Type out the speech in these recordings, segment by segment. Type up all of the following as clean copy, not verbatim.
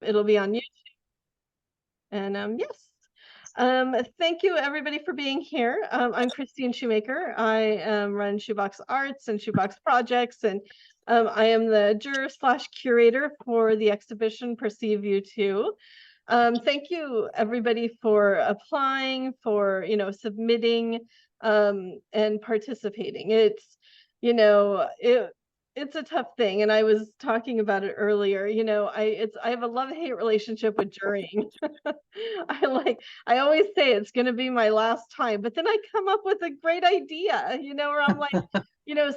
It'll be on YouTube. And yes. Thank you everybody for being here. I'm Kristine Schomaker. I run Shoebox Arts and Shoebox Projects, and I am the juror slash curator for the exhibition Perceive You Too. Thank you everybody for applying, for submitting, and participating. It's a tough thing, and I was talking about it earlier. I have a love-hate relationship with jurying. I always say it's going to be my last time, but then I come up with a great idea, where I'm like,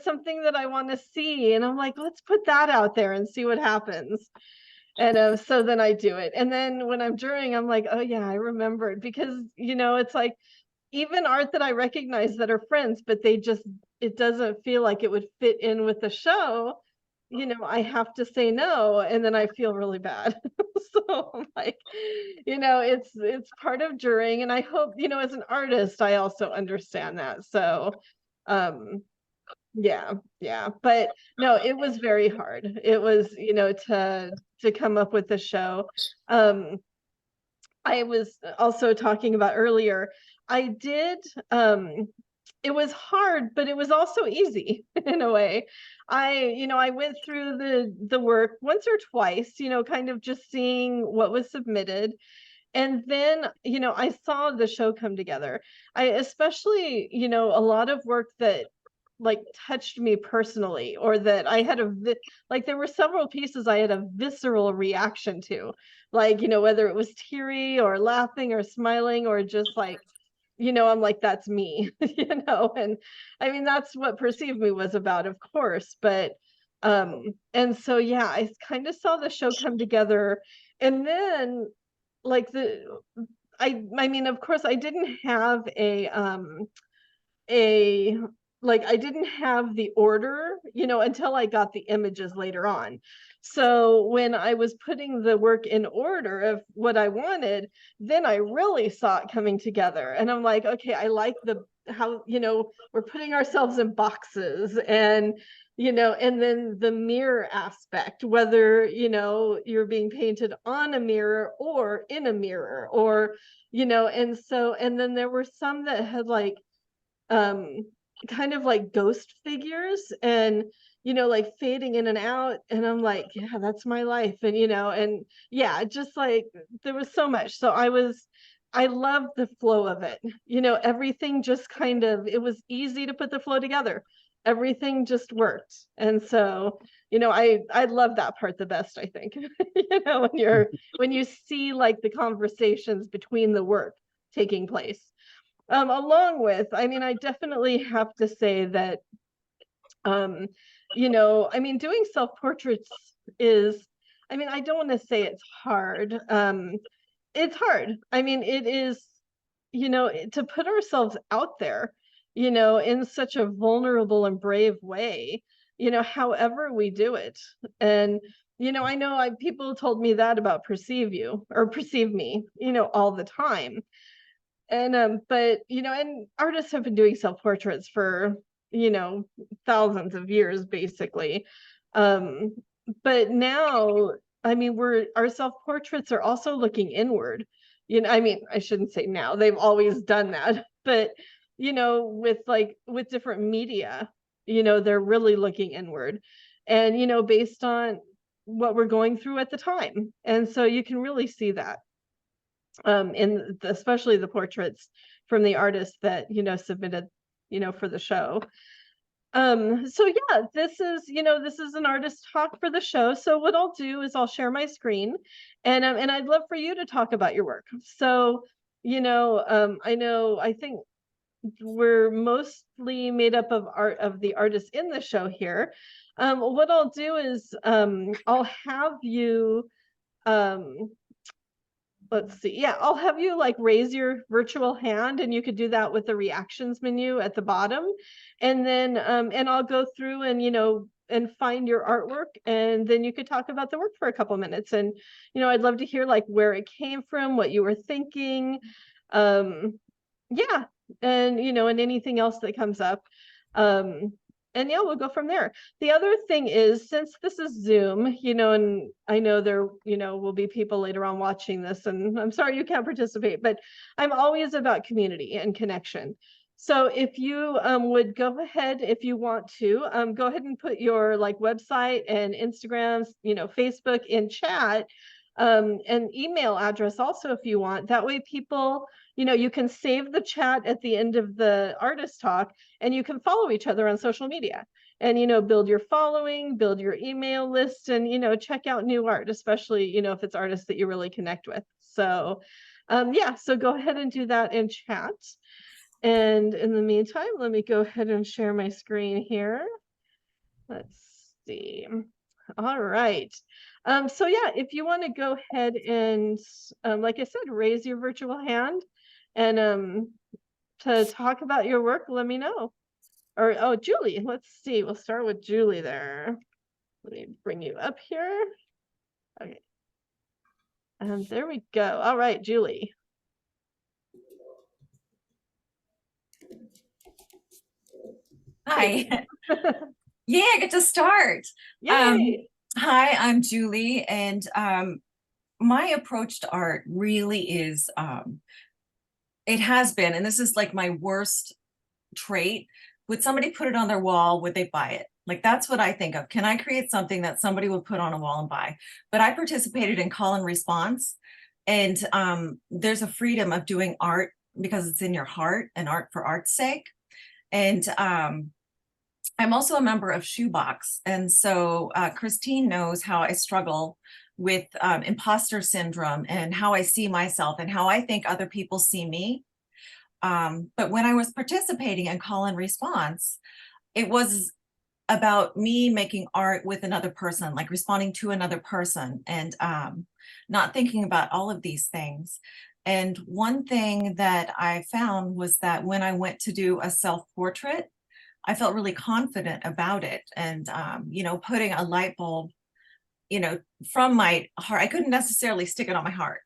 something that I want to see, and I'm like, let's put that out there and see what happens. And so then I do it. And then when I'm jurying, I'm like, oh yeah, I remembered, because it's like, even art that I recognize that are friends, but it doesn't feel like it would fit in with the show, I have to say no, and then I feel really bad. So I'm like, it's part of jurying, and I hope, as an artist, I also understand that. So yeah, but no, it was very hard. It was, to come up with the show. I was also talking about earlier, I did, it was hard, but it was also easy in a way. I went through the work once or twice, kind of just seeing what was submitted. And then, I saw the show come together. I especially, a lot of work that like touched me personally, or that I had like there were several pieces I had a visceral reaction to, like, whether it was teary or laughing or smiling or just like, I'm like, that's me. And I mean, that's what Perceive Me was about, of course. But and so yeah, I kind of saw the show come together. And then like I mean, of course, I didn't have a like, I didn't have the order, until I got the images later on. So when I was putting the work in order of what I wanted, then I really saw it coming together. And I'm like, okay, I like how, we're putting ourselves in boxes, and then the mirror aspect, whether, you're being painted on a mirror or in a mirror, or, and then there were some that had like, kind of like ghost figures, and like fading in and out, and I'm like, yeah, that's my life. And yeah, just like there was so much. So I loved the flow of it. Everything just kind of, it was easy to put the flow together. Everything just worked. And so I love that part the best, I think. When you see like the conversations between the work taking place. Along with, I mean, I definitely have to say that, I mean, doing self-portraits is, I mean, I don't want to say it's hard. It's hard. I mean, it is, to put ourselves out there, in such a vulnerable and brave way, however we do it. And, I know people told me that about Perceive You or Perceive Me, all the time. And but and artists have been doing self-portraits for thousands of years, basically. um but now, I mean, our self-portraits are also looking inward. I mean, I shouldn't say now, they've always done that, but with different media, they're really looking inward, and based on what we're going through at the time. And so you can really see that, especially the portraits from the artists that submitted for the show. So yeah, this is an artist talk for the show. So what I'll do is I'll share my screen, and I'd love for you to talk about your work. So I think we're mostly made up of the artists in the show here. What I'll do is I'll have you let's see. Yeah, I'll have you like raise your virtual hand, and you could do that with the reactions menu at the bottom. And then and I'll go through and and find your artwork, and then you could talk about the work for a couple minutes. And I'd love to hear like where it came from, what you were thinking. Yeah, and and anything else that comes up. And yeah, we'll go from there. The other thing is, since this is Zoom, and I know there, will be people later on watching this, and I'm sorry you can't participate, but I'm always about community and connection. So if you would go ahead, if you want to, go ahead and put your like website and Instagram, Facebook in chat, and email address also if you want. That way people, you can save the chat at the end of the artist talk, and you can follow each other on social media and, build your following, build your email list, and, check out new art, especially, if it's artists that you really connect with. So yeah, so go ahead and do that in chat. And in the meantime, let me go ahead and share my screen here. Let's see. All right. So yeah, if you want to go ahead and, like I said, raise your virtual hand and to talk about your work, let me know. Or, oh, Julie, let's see. We'll start with Julie there. Let me bring you up here. Okay. And there we go. All right, Julie. Hi. Yeah, I get to start. Yay. Hi, I'm Julie, and my approach to art really is, it has been, and this is like my worst trait. Would somebody put it on their wall? Would they buy it? Like, that's what I think of. Can I create something that somebody would put on a wall and buy? But I participated in call and response, and there's a freedom of doing art because it's in your heart and art for art's sake. And I'm also a member of Shoebox. And so Kristine knows how I struggle with imposter syndrome and how I see myself and how I think other people see me. But when I was participating in call and response, it was about me making art with another person, like responding to another person and not thinking about all of these things. And one thing that I found was that when I went to do a self-portrait, I felt really confident about it. And, putting a light bulb, from my heart, I couldn't necessarily stick it on my heart,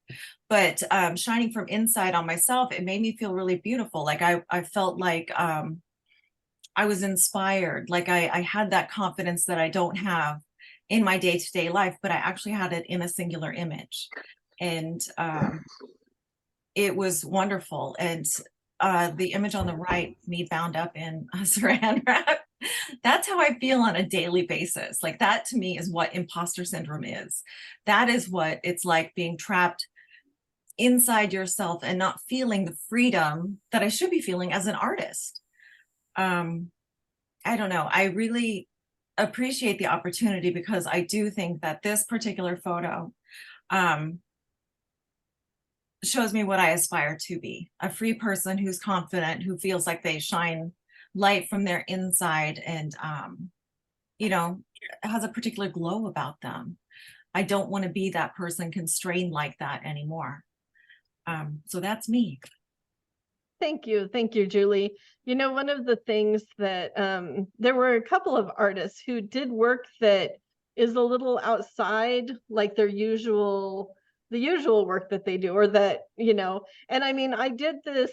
but shining from inside on myself, it made me feel really beautiful. Like I felt like I was inspired. Like I had that confidence that I don't have in my day-to-day life, but I actually had it in a singular image. And it was wonderful. And the image on the right, me bound up in a saran wrap, that's how I feel on a daily basis. Like, that to me is what imposter syndrome is. That is what it's like, being trapped inside yourself and not feeling the freedom that I should be feeling as an artist. I don't know. I really appreciate the opportunity because I do think that this particular photo shows me what I aspire to be: a free person who's confident, who feels like they shine light from their inside and, has a particular glow about them. I don't want to be that person constrained like that anymore. So that's me. Thank you. Thank you, Julie. One of the things that there were a couple of artists who did work that is a little outside like the usual work that they do, or that, and I mean, I did this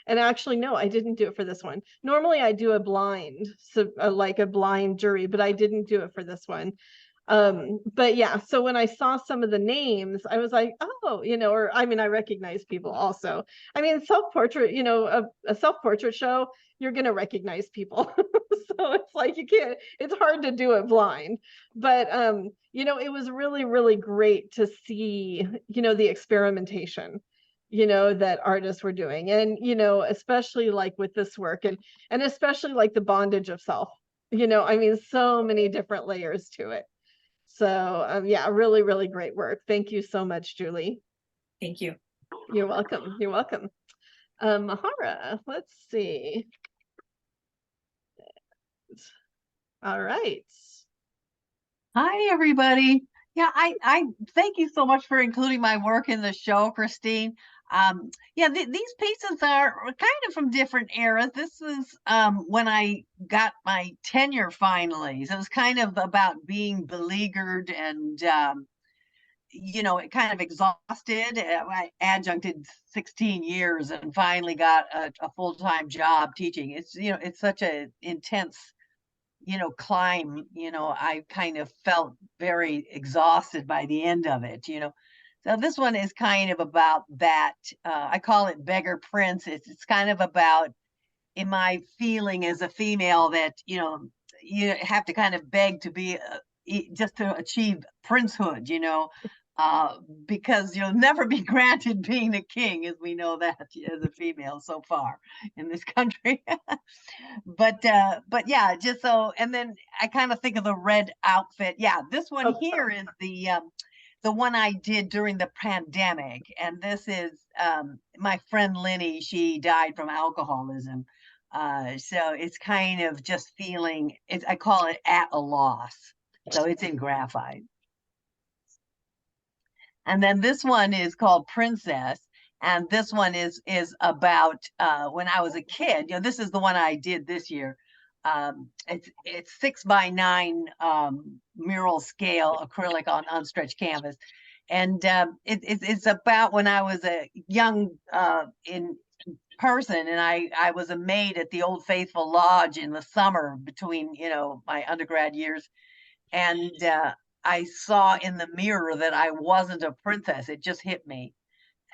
and actually, no, I didn't do it for this one. Normally I do a blind, so like a blind jury, but I didn't do it for this one. But yeah, so when I saw some of the names, I was like, oh, or I mean, I recognize people also. I mean, self-portrait, a self-portrait show, you're gonna recognize people. So it's like it's hard to do it blind. But it was really, really great to see, the experimentation, that artists were doing. And, especially like with this work and especially like the bondage of self, I mean, so many different layers to it. So yeah, really, really great work. Thank you so much, Julie. Thank you. You're welcome. You're welcome. Mahara, let's see. All right. Hi, everybody. Yeah, I thank you so much for including my work in the show, Kristine. Yeah, these pieces are kind of from different eras. This was when I got my tenure finally. So it was kind of about being beleaguered and kind of exhausted. I adjuncted 16 years and finally got a full-time job teaching. It's such a intense, climb. I kind of felt very exhausted by the end of it. So this one is kind of about that. I call it Beggar Prince. It's kind of about, in my feeling as a female, that you have to kind of beg to be just to achieve princehood, uh, because you'll never be granted being a king, as we know that as a female so far in this country. But yeah, just so, and then I kind of think of the red outfit. Yeah, this one here is the one I did during the pandemic, and this is my friend Lenny. She died from alcoholism. So it's kind of just feeling, I call it at a loss. So it's in graphite. And then this one is called Princess. And this one is about when I was a kid. This is the one I did this year. It's 6x9 mural scale acrylic on unstretched canvas. And it's about when I was a young in person, and I was a maid at the Old Faithful Lodge in the summer between my undergrad years, and I saw in the mirror that I wasn't a princess. It just hit me,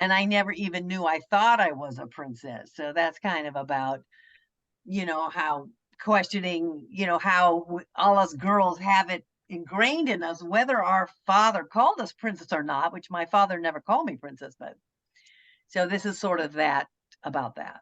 and I never even knew I thought I was a princess. So that's kind of about how questioning how all us girls have it ingrained in us, whether our father called us princess or not, which my father never called me princess. But so this is sort of that, about that.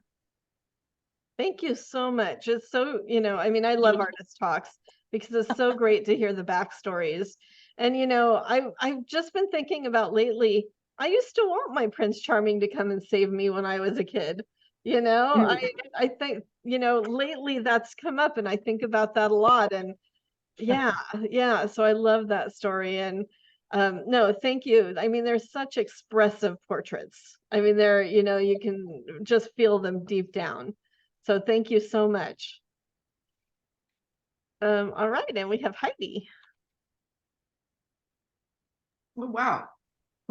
Thank you so much. It's so, I mean, I love artist talks because it's so great to hear the backstories. And, I've just been thinking about lately, I used to want my Prince Charming to come and save me when I was a kid. I think, lately that's come up and I think about that a lot. And yeah, yeah. So I love that story. And no, thank you. I mean, they're such expressive portraits. I mean, you can just feel them deep down. So thank you so much. All right, and we have Heidi. Oh, wow.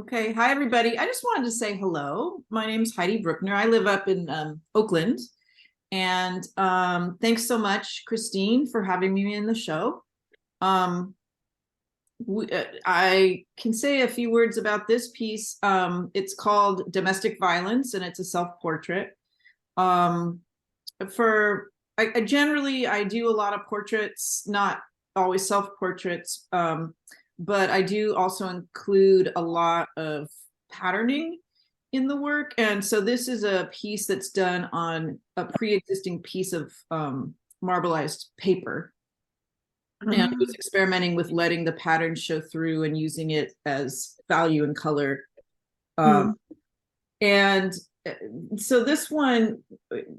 Okay. Hi, everybody. I just wanted to say hello. My name is Heidi Bruckner. I live up in Oakland. And thanks so much, Kristine, for having me in the show. I can say a few words about this piece. It's called Domestic Violence, and it's a self-portrait. Generally, I do a lot of portraits, not always self-portraits, but I do also include a lot of patterning in the work. And so this is a piece that's done on a pre-existing piece of marbleized paper. And I was experimenting with letting the pattern show through and using it as value and color. And so this one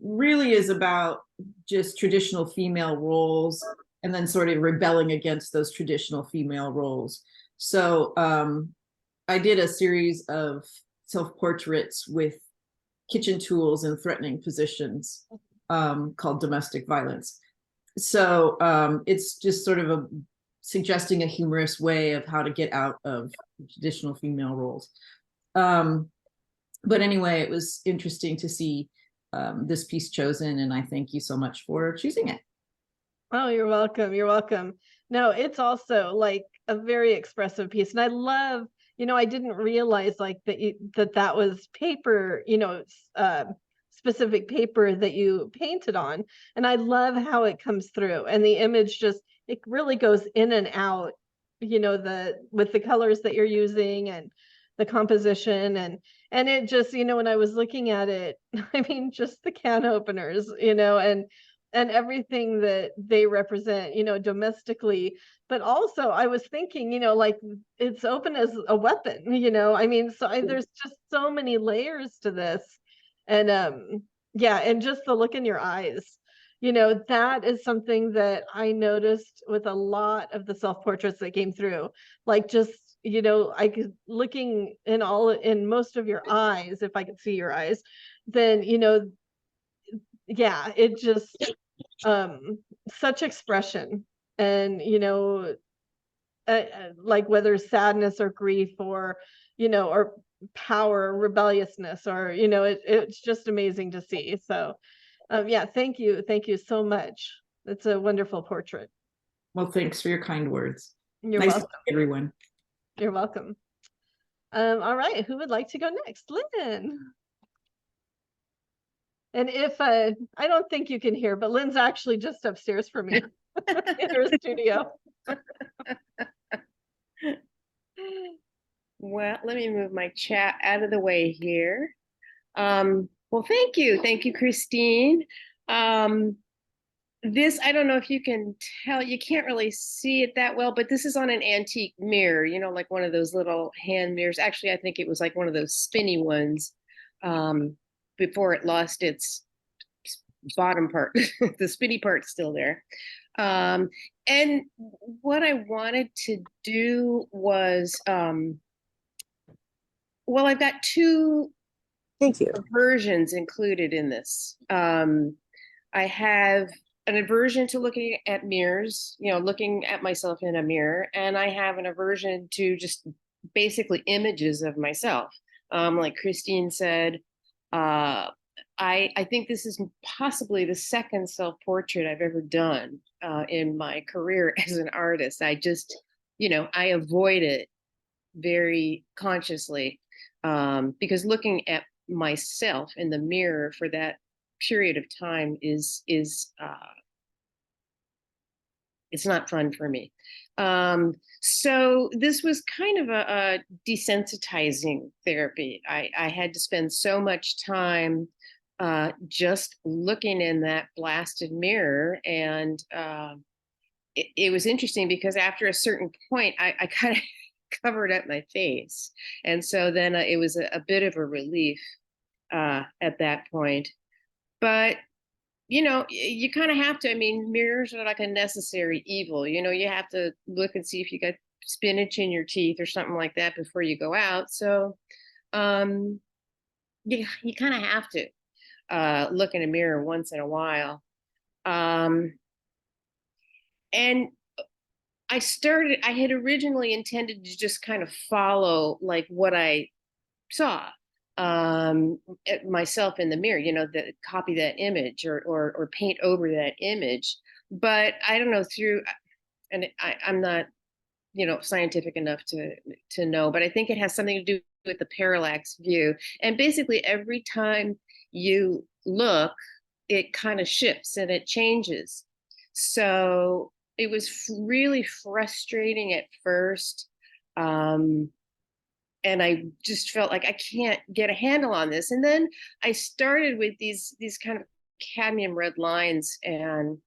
really is about just traditional female roles and then sort of rebelling against those traditional female roles. So I did a series of self-portraits with kitchen tools in threatening positions called Domestic Violence. So it's just sort of suggesting a humorous way of how to get out of traditional female roles. But anyway, it was interesting to see this piece chosen, and I thank you so much for choosing it. Oh, you're welcome. You're welcome. No, it's also like a very expressive piece. And I love, I didn't realize like that was paper, specific paper that you painted on. And I love how it comes through, and the image it really goes in and out, with the colors that you're using and the composition, and it just, when I was looking at it, I mean, just the can openers, and everything that they represent, domestically, but also I was thinking, like it's open as a weapon, I mean, so there's just so many layers to this. And yeah, and just the look in your eyes, that is something that I noticed with a lot of the self-portraits that came through. Like just, I could, looking in most of your eyes, if I could see your eyes, then yeah, it just such expression. And like whether sadness or grief or, or power, rebelliousness, or, it's just amazing to see. So, yeah, thank you. Thank you so much. It's a wonderful portrait. Well, thanks for your kind words. You're Nice to welcome. meet everyone. You're welcome. All right, who would like to go next? Lynn. And if I don't think you can hear, but Lynn's actually just upstairs for me in her studio. Well, let me move my chat out of the way here. Well, thank you. Thank you, Kristine. This, I don't know if you can tell, you can't really see it that well, but this is on an antique mirror, like one of those little hand mirrors. Actually, I think it was like one of those spinny ones before it lost its bottom part. The spinny part's still there. And what I wanted to do was, well, I've got two versions included in this. I have an aversion to looking at mirrors, looking at myself in a mirror, and I have an aversion to just basically images of myself. Like Kristine said, I think this is possibly the second self-portrait I've ever done in my career as an artist. I just, I avoid it very consciously because looking at myself in the mirror for that period of time is it's not fun for me. So this was kind of a desensitizing therapy. I had to spend so much time just looking in that blasted mirror, and it was interesting because after a certain point, I kind of covered up my face, and so then it was a bit of a relief at that point. But you kind of have to, I mean, mirrors are like a necessary evil. You have to look and see if you got spinach in your teeth or something like that before you go out. So you kind of have to look in a mirror once in a while. And I had originally intended to just kind of follow like what I saw myself in the mirror, that copy that image or paint over that image. But I don't know and I'm not, scientific enough to know, but I think it has something to do with the parallax view. And basically every time you look, it kind of shifts and it changes. So it was really frustrating at first. And I just felt like I can't get a handle on this. And then I started with these kind of cadmium red lines, and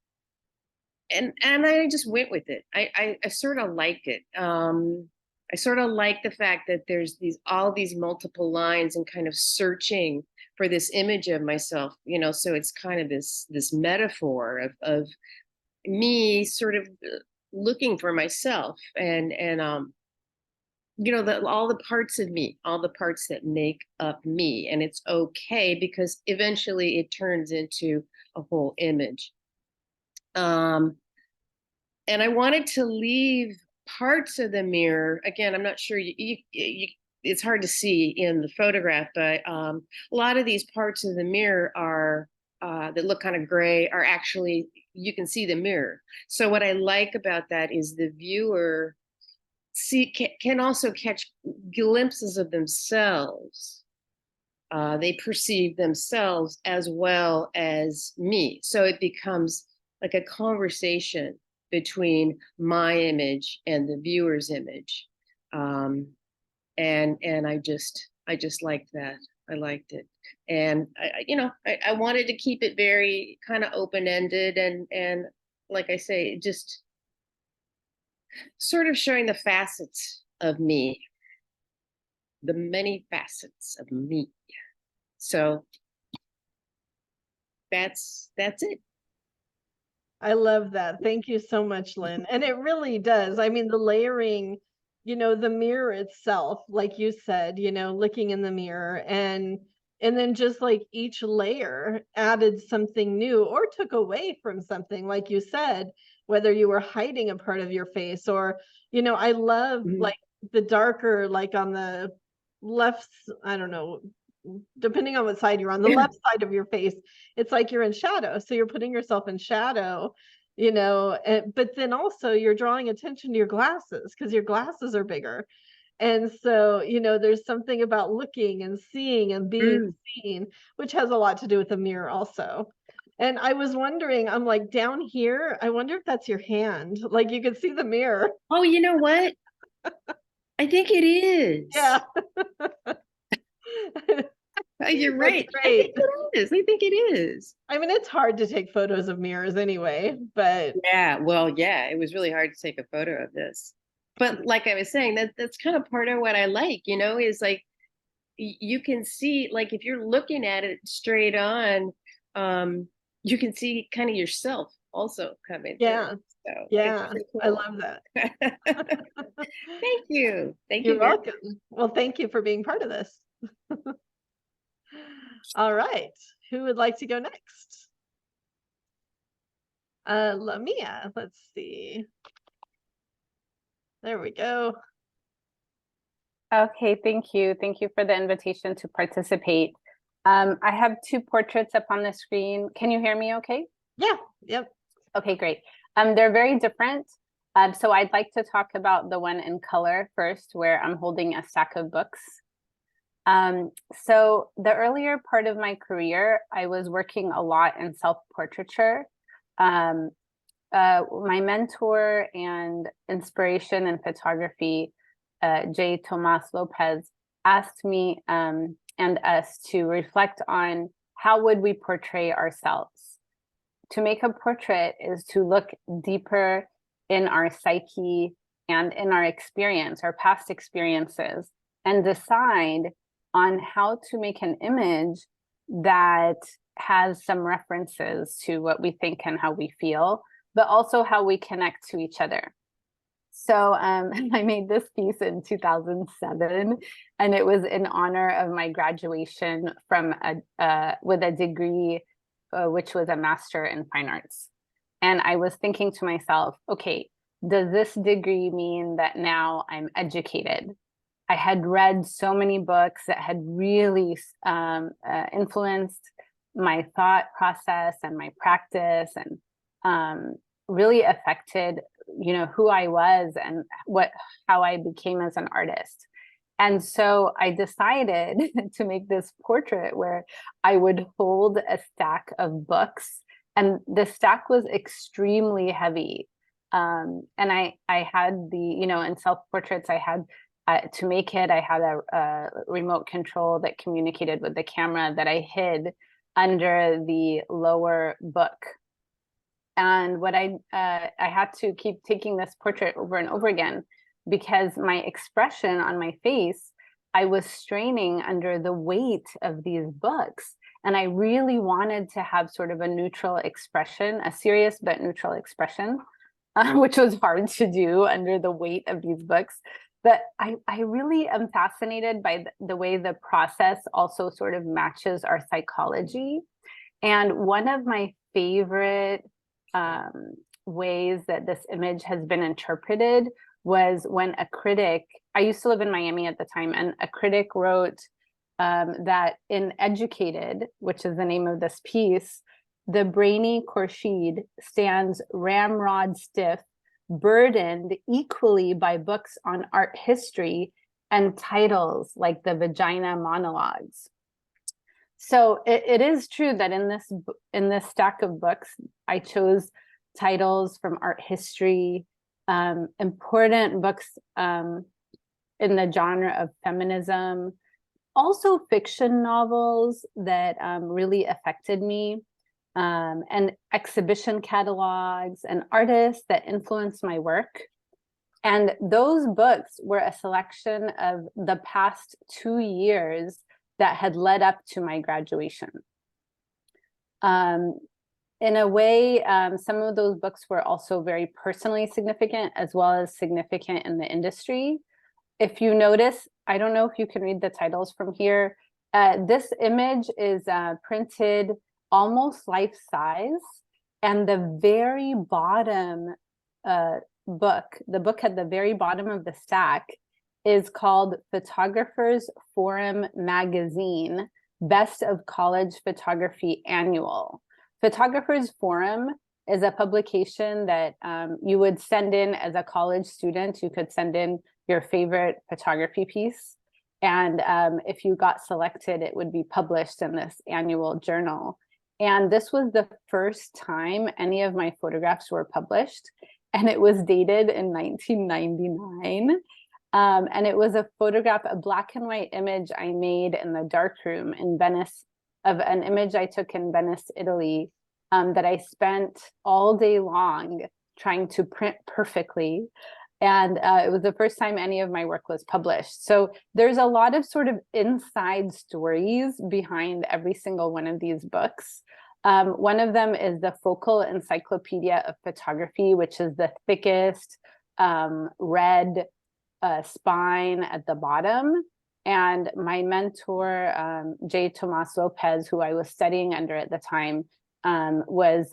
I just went with it. I sort of liked it. I sort of like the fact that there's all these multiple lines and kind of searching for this image of myself, so it's kind of this metaphor of me sort of looking for myself and all the parts of me, all the parts that make up me. And it's okay because eventually it turns into a whole image. And I wanted to leave parts of the mirror. Again, I'm not sure it's hard to see in the photograph, but a lot of these parts of the mirror are that look kind of gray are actually, you can see the mirror. So what I like about that is the viewer can also catch glimpses of themselves. They perceive themselves as well as me. So it becomes like a conversation between my image and the viewer's image. And I just liked that. I liked it. And I wanted to keep it very kind of open-ended and like I say, just sort of showing the facets of me, the many facets of me. So that's it. I love that. Thank you so much, Lynn. And it really does. I mean, the layering, the mirror itself, like you said, looking in the mirror and then just like each layer added something new or took away from something, like you said. whether you were hiding a part of your face or, you know, I love Mhm. like the darker, like on the left, I don't know, depending on what side you're on, the left side of your face, it's like you're in shadow. So you're putting yourself in shadow, you know, but then also you're drawing attention to your glasses because your glasses are bigger. And so, you know, there's something about looking and seeing and being Mm. seen, which has a lot to do with the mirror also. And I was wondering, I'm like down here, I wonder if that's your hand. Like you can see the mirror. Oh, you know what? I think it is. Yeah. You're That's right. I great. think it is. I think it is. I mean, it's hard to take photos of mirrors anyway, but Yeah, well, yeah, it was really hard to take a photo of this. But like I was saying, that's kind of part of what I like, you know, is like you can see, like if you're looking at it straight on, you can see kind of yourself also coming yeah, through. So it's yeah, pretty I cool. love that. Thank you. Thank You're you very welcome. Well, thank you for being part of this. All right, who would like to go next? Lamia, let's see. There we go. Okay, thank you. Thank you for the invitation to participate. I have two portraits up on the screen. Can you hear me okay? Yeah, yep. Okay, great. They're very different. So I'd like to talk about the one in color first, where I'm holding a stack of books. So the earlier part of my career, I was working a lot in self-portraiture. My mentor and inspiration in photography, J. Tomas Lopez, asked me and us to reflect on how would we portray ourselves. To make a portrait is to look deeper in our psyche and in our experience, our past experiences, and decide on how to make an image that has some references to what we think and how we feel, but also how we connect to each other. So I made this piece in 2007, and it was in honor of my graduation from with a degree, which was a master in fine arts. And I was thinking to myself, okay, does this degree mean that now I'm educated? I had read so many books that had really influenced my thought process and my practice, and really affected, you know, who I was and how I became as an artist. And so I decided to make this portrait where I would hold a stack of books, and the stack was extremely heavy. And I had the, you know, in self-portraits, I had to make it, I had a remote control that communicated with the camera that I hid under the lower book. And what I had to keep taking this portrait over and over again because my expression on my face, I was straining under the weight of these books. And I really wanted to have sort of a neutral expression, a serious but neutral expression, which was hard to do under the weight of these books. But I really am fascinated by the way the process also sort of matches our psychology. And one of my favorite ways that this image has been interpreted was when a critic, I used to live in Miami at the time, and a critic wrote that in Educated, which is the name of this piece, the brainy Khorshid stands ramrod stiff, burdened equally by books on art history and titles like the Vagina Monologues. So it is true that in this stack of books, I chose titles from art history, important books in the genre of feminism, also fiction novels that really affected me, and exhibition catalogs and artists that influenced my work. And those books were a selection of the past 2 years that had led up to my graduation. In a way, some of those books were also very personally significant, as well as significant in the industry. If you notice, I don't know if you can read the titles from here. This image is printed almost life size. And the very bottom book, the book at the very bottom of the stack, is called Photographers Forum Magazine, Best of College Photography Annual. Photographers Forum is a publication that you would send in as a college student. You could send in your favorite photography piece. And if you got selected, it would be published in this annual journal. And this was the first time any of my photographs were published. And it was dated in 1999. And it was a photograph, a black and white image I made in the darkroom in Venice, of an image I took in Venice, Italy, that I spent all day long trying to print perfectly. And it was the first time any of my work was published. So there's a lot of sort of inside stories behind every single one of these books. One of them is the Focal Encyclopedia of Photography, which is the thickest red spine at the bottom. And my mentor, J. Tomas Lopez, who I was studying under at the time, was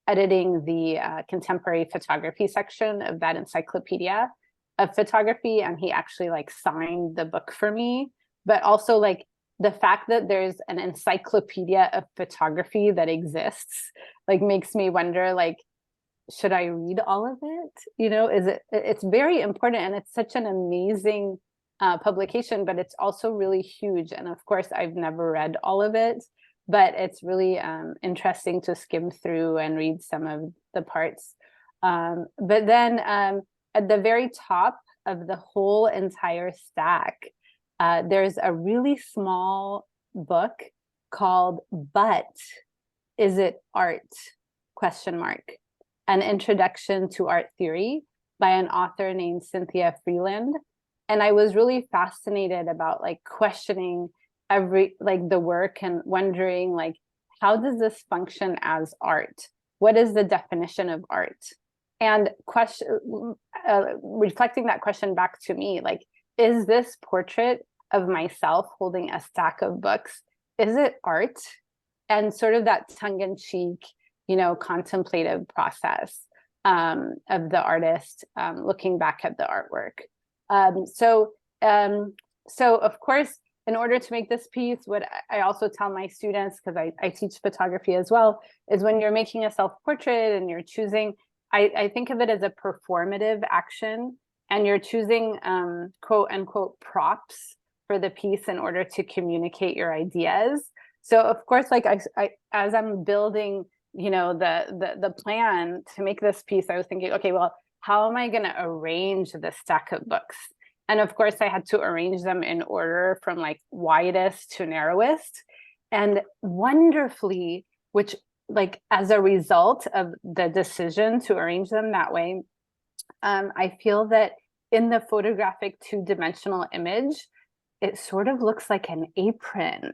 editing the contemporary photography section of that encyclopedia of photography. And he actually like signed the book for me. But also like the fact that there's an encyclopedia of photography that exists, like makes me wonder, like, should I read all of it? You know, it's very important, and it's such an amazing publication, but it's also really huge. And of course, I've never read all of it, but it's really interesting to skim through and read some of the parts. But then at the very top of the whole entire stack, there's a really small book called But Is It Art? ? An Introduction to Art Theory by an author named Cynthia Freeland. And I was really fascinated about like questioning the work and wondering like, how does this function as art? What is the definition of art? And reflecting that question back to me, like, is this portrait of myself holding a stack of books, is it art? And sort of that tongue-in-cheek, you know, contemplative process of the artist looking back at the artwork. So of course, in order to make this piece, what I also tell my students, because I teach photography as well, is when you're making a self-portrait and you're choosing, I think of it as a performative action, and you're choosing quote unquote props for the piece in order to communicate your ideas. So of course, like as I'm building, you know, the plan to make this piece, I was thinking, okay, well, how am I going to arrange the stack of books? And of course, I had to arrange them in order from like widest to narrowest. And wonderfully, which like as a result of the decision to arrange them that way, I feel that in the photographic two-dimensional image, it sort of looks like an apron.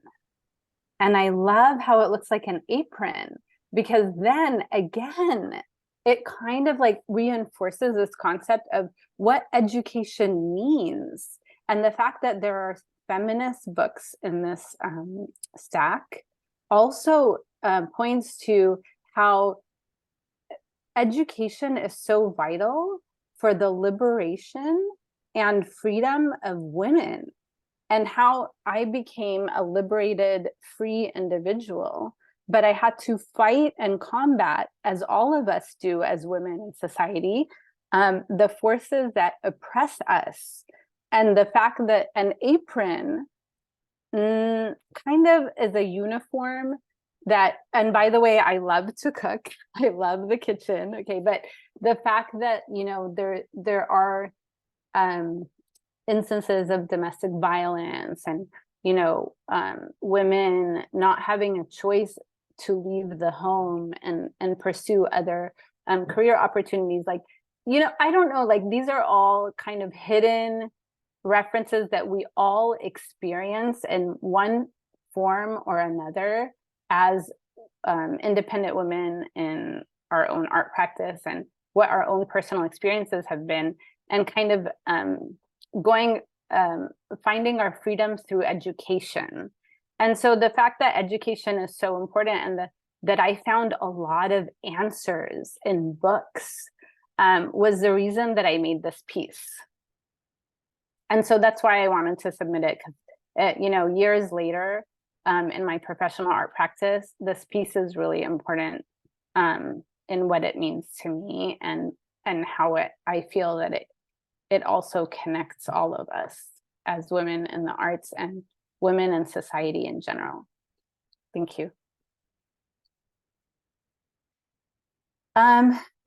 And I love how it looks like an apron, because then again, it kind of like reinforces this concept of what education means. And the fact that there are feminist books in this stack also points to how education is so vital for the liberation and freedom of women, and how I became a liberated, free individual. But I had to fight and combat, as all of us do as women in society, the forces that oppress us. And the fact that an apron kind of is a uniform that, and by the way, I love to cook. I love the kitchen. Okay, but the fact that, you know, there are instances of domestic violence and, you know, women not having a choice to leave the home and pursue other career opportunities. Like, you know, I don't know, like these are all kind of hidden references that we all experience in one form or another as independent women in our own art practice, and what our own personal experiences have been, and kind of finding our freedom through education. And so the fact that education is so important, and that I found a lot of answers in books was the reason that I made this piece. And so that's why I wanted to submit it, because you know, years later, in my professional art practice, this piece is really important in what it means to me, and how I feel that it also connects all of us as women in the arts and women in society in general. Thank you.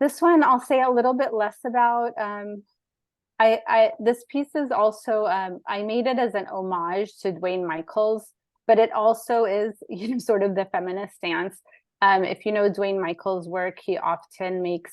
This one I'll say a little bit less about. This piece is also, I made it as an homage to Dwayne Michaels, but it also is, you know, sort of the feminist stance. If you know Dwayne Michaels' work, he often makes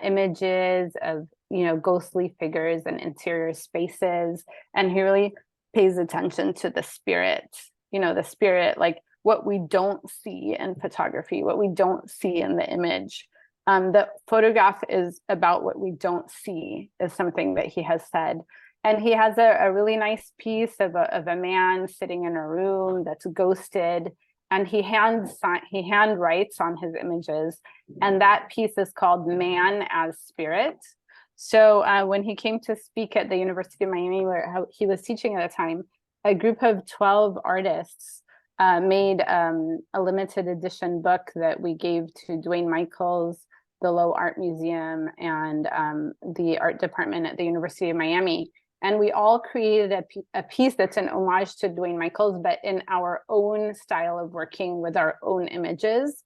images of, you know, ghostly figures and interior spaces, and he really pays attention to the spirit, you know, the spirit, like what we don't see in photography, what we don't see in the image. The photograph is about what we don't see, is something that he has said. And he has a really nice piece of a man sitting in a room that's ghosted, and he handwrites on his images. And that piece is called Man as Spirit. So when he came to speak at the University of Miami, where he was teaching at the time, a group of 12 artists made a limited edition book that we gave to Dwayne Michaels, the Low Art Museum, and the art department at the University of Miami. And we all created a piece that's an homage to Dwayne Michaels, but in our own style of working with our own images.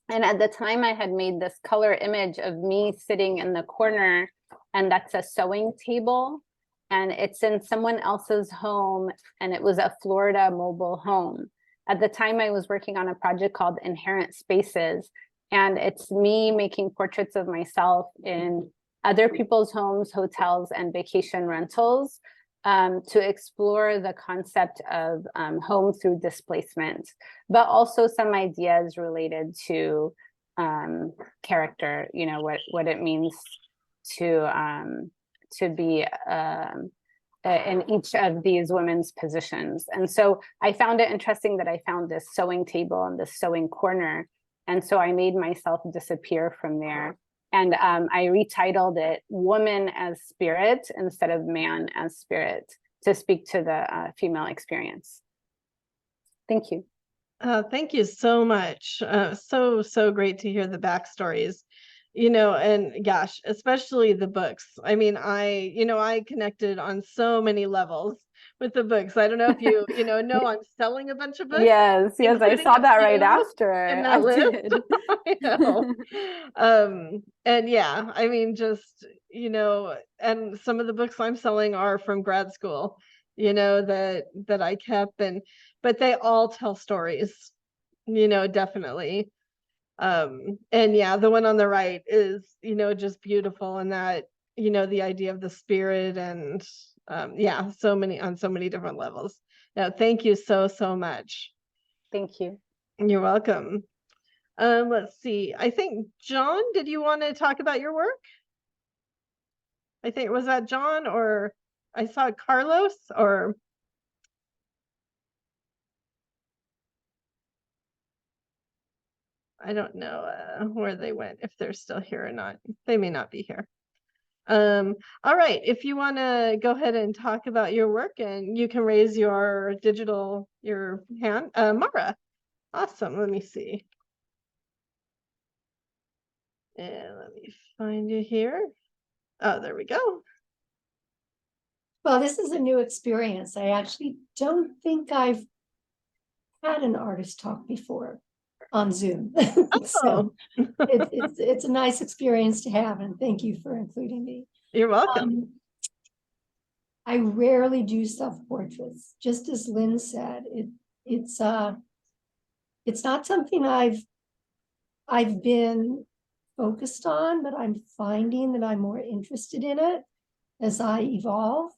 And at the time I had made this color image of me sitting in the corner, and that's a sewing table, and it's in someone else's home, and it was a Florida mobile home. At the time I was working on a project called Inherent Spaces, and it's me making portraits of myself in other people's homes, hotels, and vacation rentals to explore the concept of home through displacement, but also some ideas related to character, you know, what it means to be in each of these women's positions. And so I found it interesting that I found this sewing table and this sewing corner. And so I made myself disappear from there. And I retitled it Woman as Spirit instead of Man as Spirit, to speak to the female experience. Thank you. Thank you so much. So great to hear the backstories, you know, and gosh, especially the books. I mean, I connected on so many levels with the books. I don't know if you know I'm selling a bunch of books. Yes, I including saw a that right few after. in I that list. did. I know. And yeah, I mean, just, you know, and some of the books I'm selling are from grad school, you know, that I kept, but they all tell stories, you know, definitely. And yeah, the one on the right is, you know, just beautiful, and that, you know, the idea of the spirit, and yeah, on so many different levels. Yeah, thank you so much. Thank you. You're welcome. Let's see. I think John, did you want to talk about your work? I think, was that John, or I saw Carlos, or I don't know where they went, if they're still here or not. They may not be here. All right, if you want to go ahead and talk about your work, and you can raise your hand. Mara, awesome. Let me see. And let me find you here. Oh, there we go. Well, this is a new experience. I actually don't think I've had an artist talk before on Zoom. So it's a nice experience to have, and thank you for including me. You're welcome. I rarely do self-portraits. Just as Lynn said, it's not something I've been focused on, but I'm finding that I'm more interested in it as I evolve.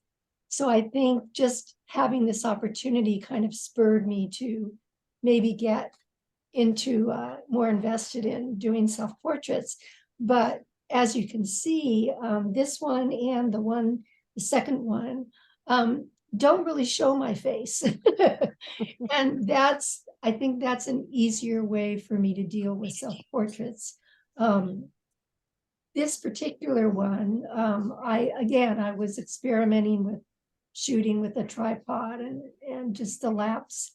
So I think just having this opportunity kind of spurred me to maybe get into more invested in doing self-portraits. But as you can see, this one and the second one, don't really show my face. And that's I think that's an easier way for me to deal with self-portraits. This particular one, I was experimenting with shooting with a tripod and just the lapse,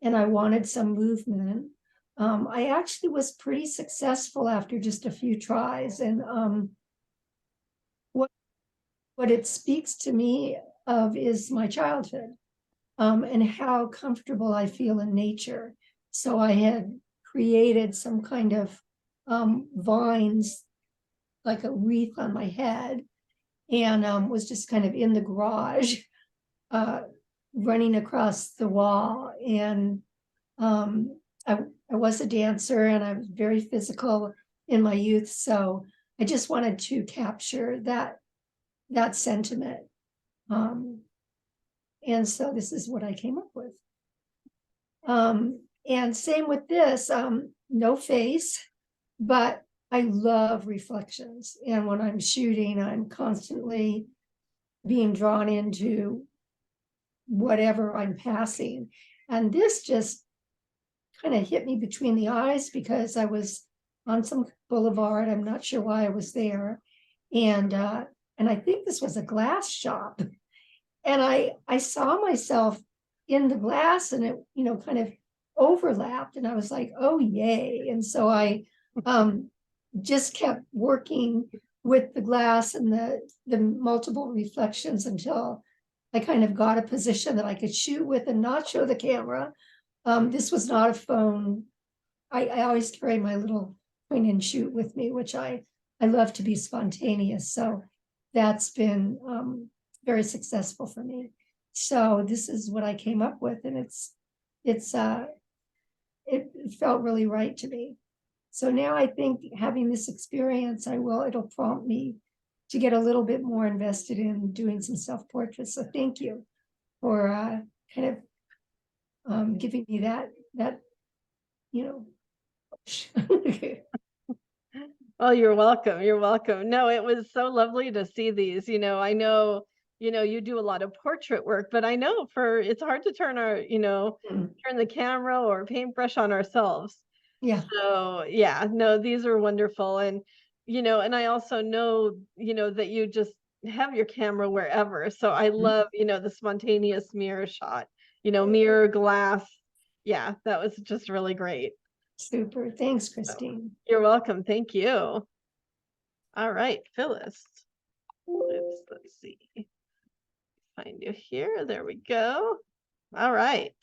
and I wanted some movement. I actually was pretty successful after just a few tries, and what it speaks to me of is my childhood, and how comfortable I feel in nature. So I had created some kind of vines, like a wreath on my head, and was just kind of in the garage, running across the wall. And I was a dancer, and I was very physical in my youth. So I just wanted to capture that sentiment. And so this is what I came up with. And same with this, no face, but I love reflections. And when I'm shooting, I'm constantly being drawn into whatever I'm passing. And this just kind of hit me between the eyes because I was on some boulevard. I'm not sure why I was there. And I think this was a glass shop. And I saw myself in the glass, and it, kind of overlapped, and I was like, oh, yay. And so I just kept working with the glass and the multiple reflections until I kind of got a position that I could shoot with and not show the camera. This was not a phone. I always carry my little point and shoot with me, which I love to be spontaneous. So that's been very successful for me. So this is what I came up with, and it felt really right to me. So now I think having this experience, it'll prompt me to get a little bit more invested in doing some self-portraits. So thank you for kind of giving me that push. Oh, you're welcome. You're welcome. No, it was so lovely to see these. I know, you do a lot of portrait work, but I know it's hard to turn turn the camera or paintbrush on ourselves. Yeah. So yeah, no, these are wonderful. And, and I also know, that you just have your camera wherever. So I love, the spontaneous mirror shot, mirror glass. Yeah, that was just really great. Super. Thanks, Kristine. You're welcome. Thank you. All right, Phyllis. Let's see. Find you here. There we go. All right.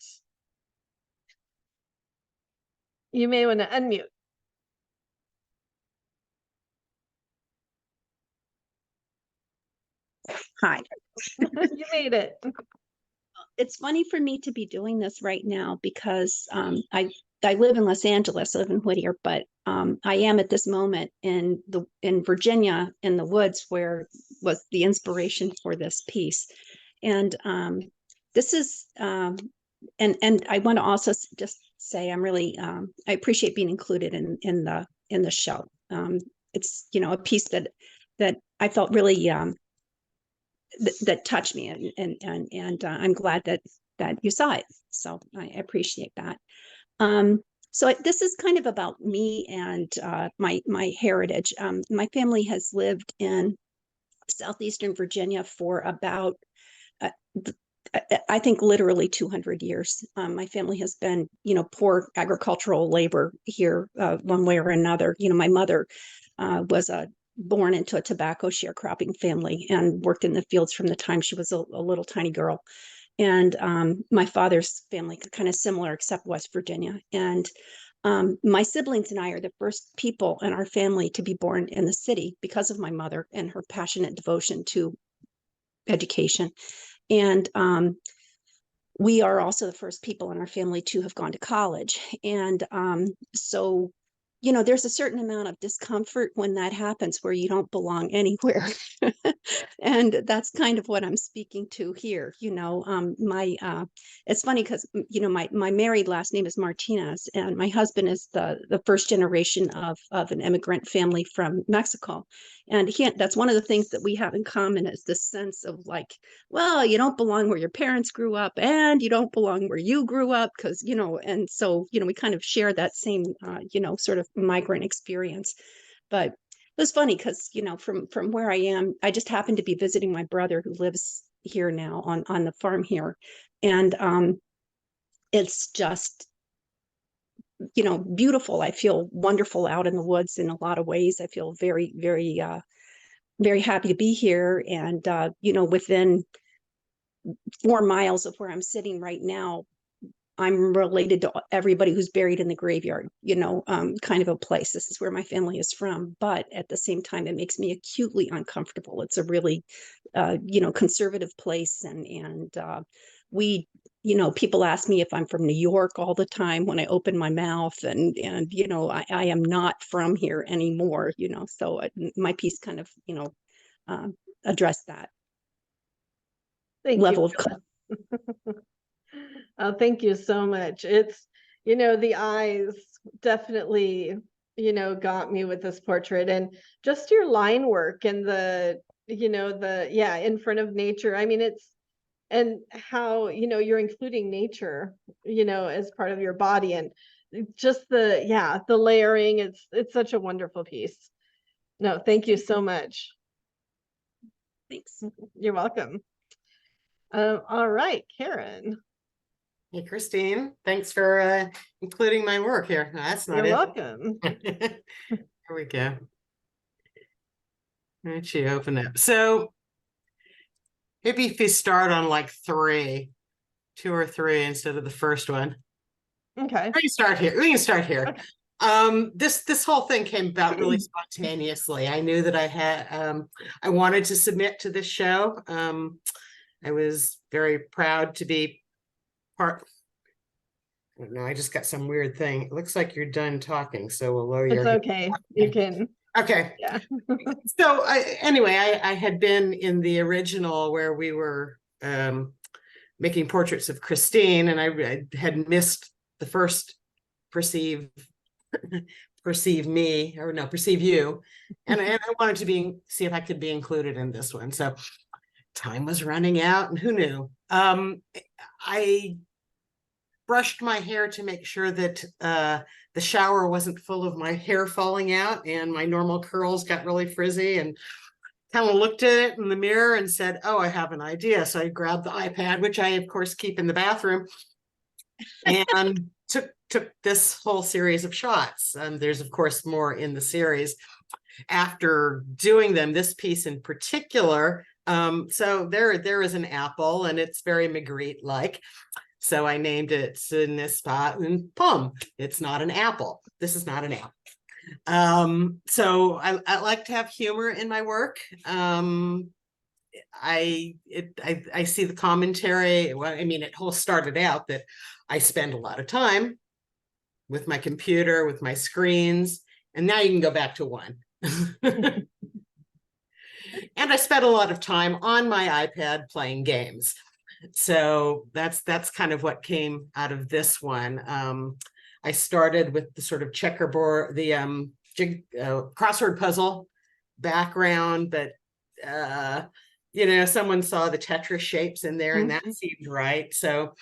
You may want to unmute. Hi. You made it. It's funny for me to be doing this right now because I live in Los Angeles, I live in Whittier, but I am at this moment in Virginia in the woods where was the inspiration for this piece. And this is and I want to also just say I'm really I appreciate being included in the show. It's a piece that I felt really that touched me, and I'm glad that you saw it. So I appreciate that. So this is kind of about me and my heritage. My family has lived in southeastern Virginia for about, I think, literally 200 years. My family has been, poor agricultural labor here one way or another. My mother was born into a tobacco sharecropping family and worked in the fields from the time she was a little tiny girl. And my father's family, kind of similar, except West Virginia. And my siblings and I are the first people in our family to be born in the city because of my mother and her passionate devotion to education. And we are also the first people in our family to have gone to college. And so, there's a certain amount of discomfort when that happens, where you don't belong anywhere. And that's kind of what I'm speaking to here. It's funny because, my married last name is Martinez, and my husband is the first generation of an immigrant family from Mexico. And that's one of the things that we have in common, is this sense of like, well, you don't belong where your parents grew up, and you don't belong where you grew up, because, and so, we kind of share that same, sort of migrant experience. But it was funny because, from where I am, I just happened to be visiting my brother who lives here now on the farm here. And it's just, beautiful. I feel wonderful out in the woods in a lot of ways. I feel very, very, very happy to be here. And, within 4 miles of where I'm sitting right now, I'm related to everybody who's buried in the graveyard, kind of a place. This is where my family is from. But at the same time, it makes me acutely uncomfortable. It's a really, conservative place. And we, people ask me if I'm from New York all the time when I open my mouth. And I am not from here anymore, so my piece kind of, addressed that Thank level you. of. Oh, thank you so much. It's, the eyes definitely, got me with this portrait, and just your line work and in front of nature. I mean, and how, you're including nature, as part of your body, and just the layering. It's such a wonderful piece. No, thank you so much. Thanks. You're welcome. All right, Karen. Hey, Kristine, thanks for including my work here. No, that's not You're it. welcome. Here we go. Why don't you open it? So maybe if you start on like 2 or 3 instead of the first one. Okay. We can start here. Okay. This whole thing came about really spontaneously. I knew that I wanted to submit to this show. I was very proud to be part. I don't know, I just got some weird thing. It looks like you're done talking, so we'll lower your. It's okay. You can. Okay. Yeah. So anyway, I had been in the original where we were making portraits of Kristine, and I had missed the first perceive me, or no, perceive you, and I wanted to see if I could be included in this one. So time was running out, and who knew? I brushed my hair to make sure that the shower wasn't full of my hair falling out, and my normal curls got really frizzy, and kind of looked at it in the mirror and said, oh, I have an idea. So I grabbed the iPad, which I of course keep in the bathroom, and took this whole series of shots. There's of course more in the series after doing them, this piece in particular. So there is an apple, and it's very Magritte like. So I named it in this spot, and boom, it's not an apple. This is not an apple. So I like to have humor in my work. I see the commentary. Well, I mean, it all started out that I spend a lot of time with my computer, with my screens, and now you can go back to one. And I spent a lot of time on my iPad playing games. So that's kind of what came out of this one. I started with the sort of checkerboard, the crossword puzzle background, but someone saw the Tetris shapes in there, and that seemed right. So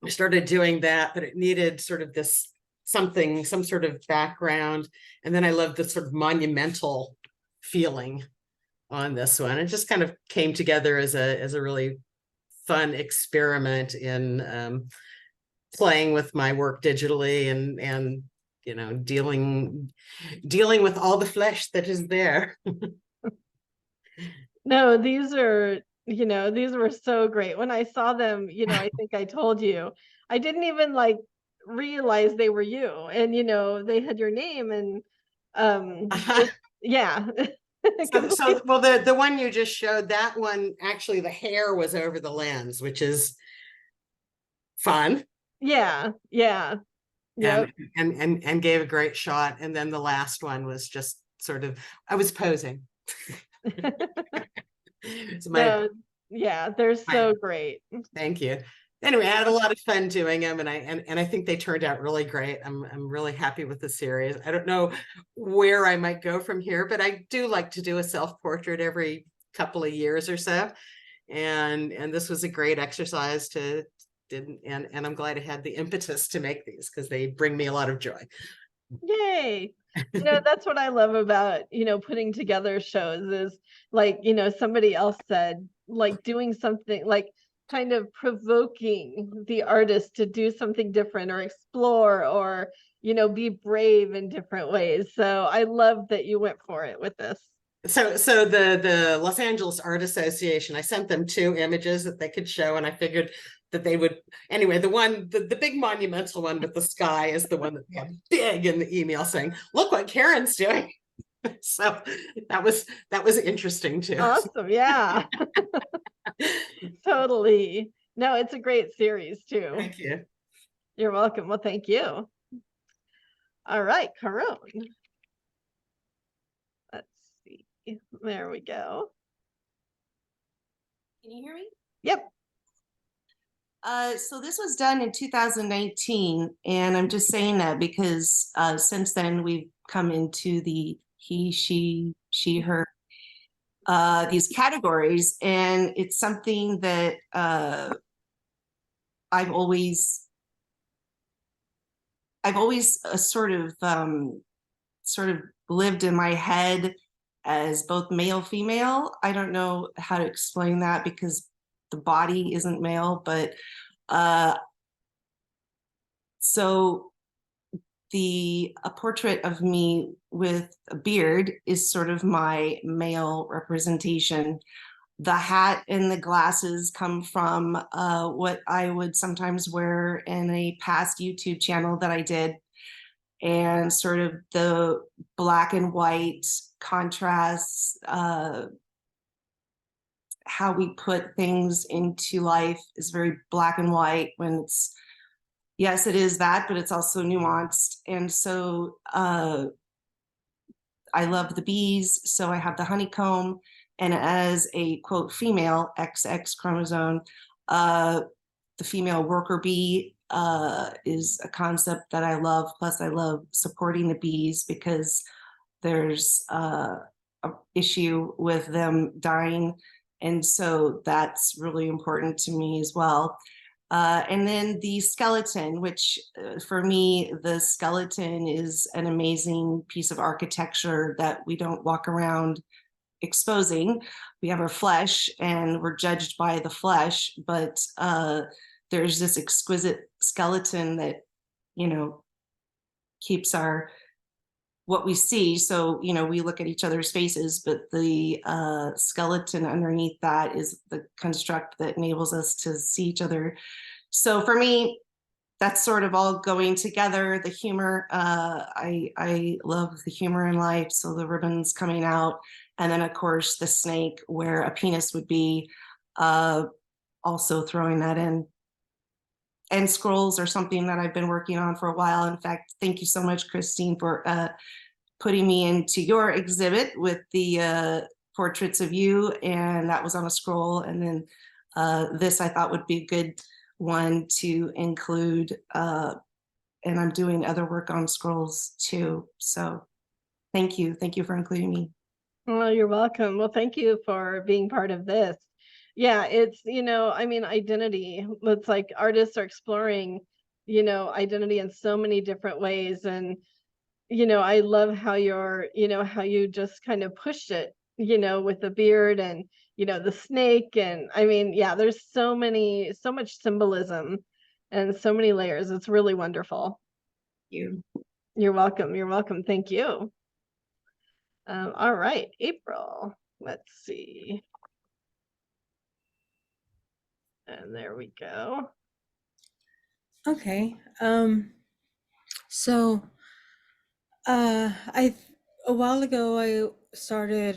I started doing that, but it needed sort of some sort of background. And then I loved the sort of monumental feeling on this one. It just kind of came together as a really fun experiment in playing with my work digitally and dealing with all the flesh that is there. No, these were so great. When I saw them, I think I told you, I didn't even realize they were you, and they had your name, and yeah. So well, the one you just showed, that one, actually the hair was over the lens, which is fun. Yeah. And gave a great shot. And then the last one was just sort of, I was posing. Yeah, they're so great. Thank you. anyway, I had a lot of fun doing them, and I think they turned out really great. I'm really happy with the series. I don't know where I might go from here, but I do like to do a self-portrait every couple of years or so. And this was a great exercise to and I'm glad I had the impetus to make these because they bring me a lot of joy. Yay. That's what I love about, putting together shows is like, somebody else said, like doing something like kind of provoking the artist to do something different or explore or, be brave in different ways. So I love that you went for it with this. So the Los Angeles Art Association, I sent them 2 images that they could show, and I figured that they would anyway. The big monumental one with the sky is the one that they have big in the email saying, "Look what Karen's doing." So that was interesting too. Awesome, yeah. Totally. No, it's a great series too. Thank you. You're welcome. Well, thank you. All right, Caron. Let's see. There we go. Can you hear me? Yep. So this was done in 2019, and I'm just saying that because since then we've come into the he, she, her, these categories, and it's something that I've always sort of lived in my head as both male, female. I don't know how to explain that because the body isn't male, but so a portrait of me with a beard is sort of my male representation. The hat and the glasses come from what I would sometimes wear in a past YouTube channel that I did, and sort of the black and white contrasts, how we put things into life is very black and white when it's, yes, it is that, but it's also nuanced. And so I love the bees. So I have the honeycomb, and as a quote female XX chromosome, the female worker bee is a concept that I love. Plus I love supporting the bees because there's a issue with them dying. And so that's really important to me as well. And then the skeleton, which for me, the skeleton is an amazing piece of architecture that we don't walk around exposing. We have our flesh and we're judged by the flesh, but there's this exquisite skeleton that, keeps what we see. So, we look at each other's faces, but the skeleton underneath that is the construct that enables us to see each other. So for me, that's sort of all going together. The humor, I love the humor in life. So the ribbons coming out. And then of course the snake where a penis would be, also throwing that in. And scrolls are something that I've been working on for a while. In fact, thank you so much, Kristine, for putting me into your exhibit with the portraits of you, and that was on a scroll. And then this I thought would be a good one to include, and I'm doing other work on scrolls too. So thank you for including me. Well, you're welcome. Well, thank you for being part of this. Yeah, it's, identity. It's like artists are exploring, identity in so many different ways. And, I love how how you just kind of pushed it, with the beard and, the snake. And yeah, there's so much symbolism and so many layers. It's really wonderful. Thank you. You're welcome. You're welcome. Thank you. All right, April, let's see. And there we go. Okay. So a while ago I started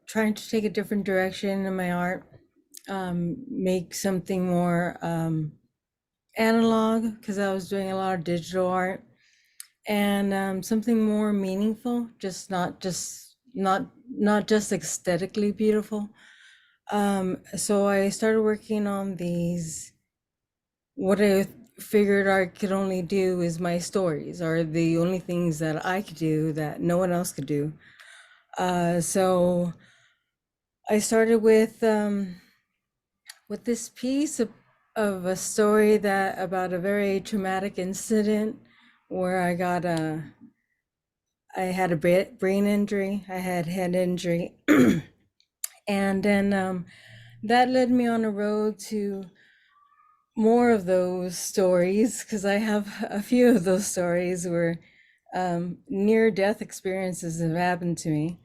trying to take a different direction in my art, make something more analog, because I was doing a lot of digital art, and something more meaningful, just not just aesthetically beautiful. So I started working on these what I figured I could only do is my stories are the only things that I could do that no one else could do. So I started with this piece of a story that about a very traumatic incident where I had a brain injury, I had head injury, and then that led me on a road to more of those stories because I have a few of those stories where near-death experiences have happened to me,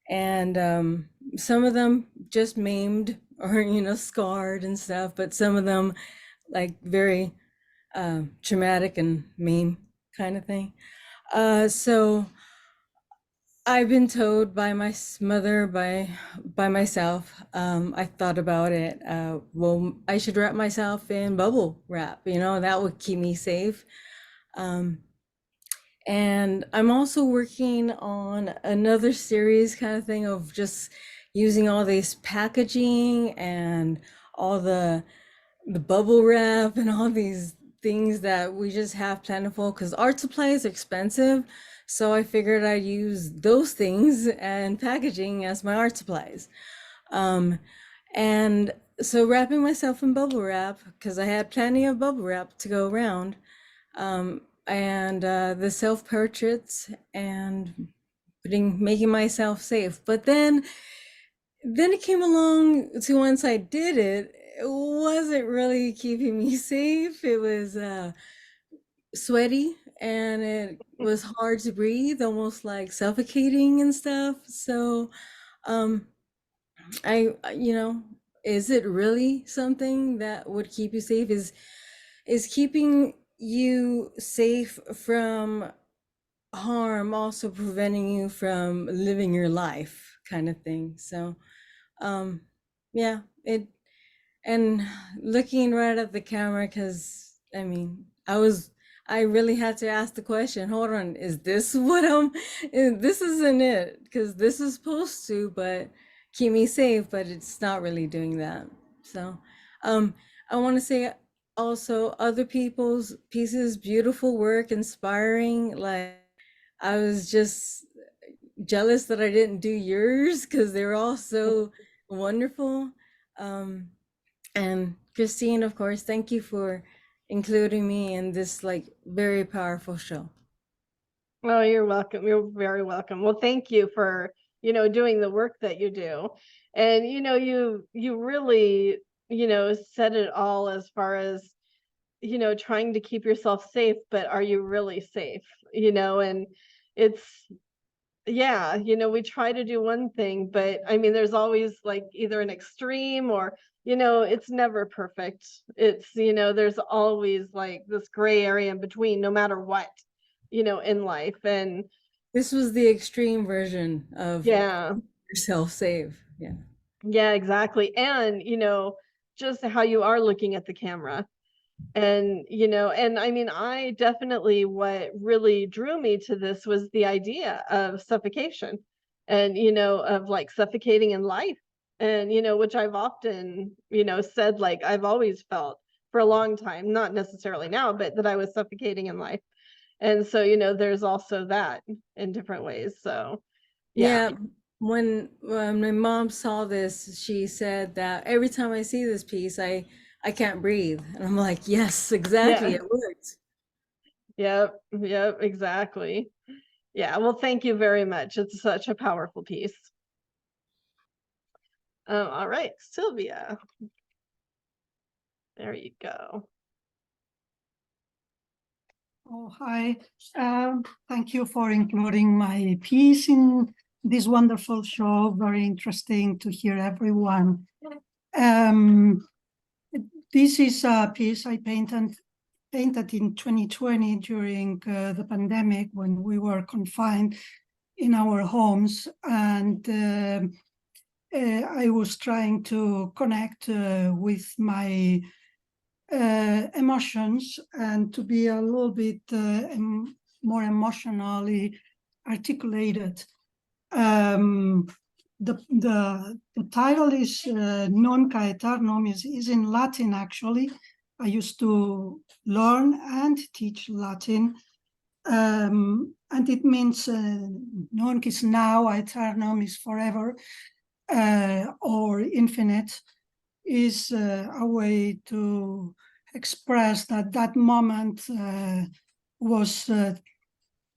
and some of them just maimed or scarred and stuff, but some of them like very traumatic and maim kind of thing. So I've been told by my mother, by myself, I thought about it. Well, I should wrap myself in bubble wrap, that would keep me safe. And I'm also working on another series kind of thing of just using all this packaging and all the bubble wrap and all these things that we just have plentiful because art supplies are expensive. So I figured I'd use those things and packaging as my art supplies. And so wrapping myself in bubble wrap because I had plenty of bubble wrap to go around. And the self-portraits and making myself safe. But then it came along to once I did it, it wasn't really keeping me safe. It was sweaty and it was hard to breathe, almost like suffocating and stuff. So is it really something that would keep you safe? Is keeping you safe from harm also preventing you from living your life kind of thing? So yeah, and looking right at the camera, because I really had to ask the question, hold on, is this what this isn't it, because this is supposed to but keep me safe, but it's not really doing that. So I want to say also other people's pieces, beautiful work, inspiring. Like I was just jealous that I didn't do yours because they're all so wonderful. And Kristine, of course, thank you for including me in this like very powerful show. Oh, you're welcome. You're very welcome. Well, thank you for, doing the work that you do. And, you really, said it all as far as, trying to keep yourself safe, but are you really safe? And it's, yeah, we try to do one thing, but I mean, there's always like either an extreme or, it's never perfect. It's, there's always like this gray area in between, no matter what, in life. And this was the extreme version of yeah, yourself safe. yeah, exactly. And, just how you are looking at the camera. And, and I mean, I definitely, what really drew me to this was the idea of suffocation and, of like suffocating in life. And, which I've often, said, like, I've always felt for a long time, not necessarily now, but that I was suffocating in life. And so, there's also that in different ways. So, yeah. When my mom saw this, she said that every time I see this piece, I can't breathe. And I'm like, yes, exactly. Yeah. It worked. Yep, exactly. Yeah, well, thank you very much. It's such a powerful piece. All right, Sylvia. There you go. Oh, hi. Thank you for including my piece in this wonderful show. Very interesting to hear everyone. This is a piece I painted in 2020 during the pandemic when we were confined in our homes, and I was trying to connect with my emotions and to be a little bit more emotionally articulated. The title is Non Caeternum, is in Latin actually, I used to learn and teach Latin. And it means nunc is now, aeternum is forever, or infinite is a way to express that that moment was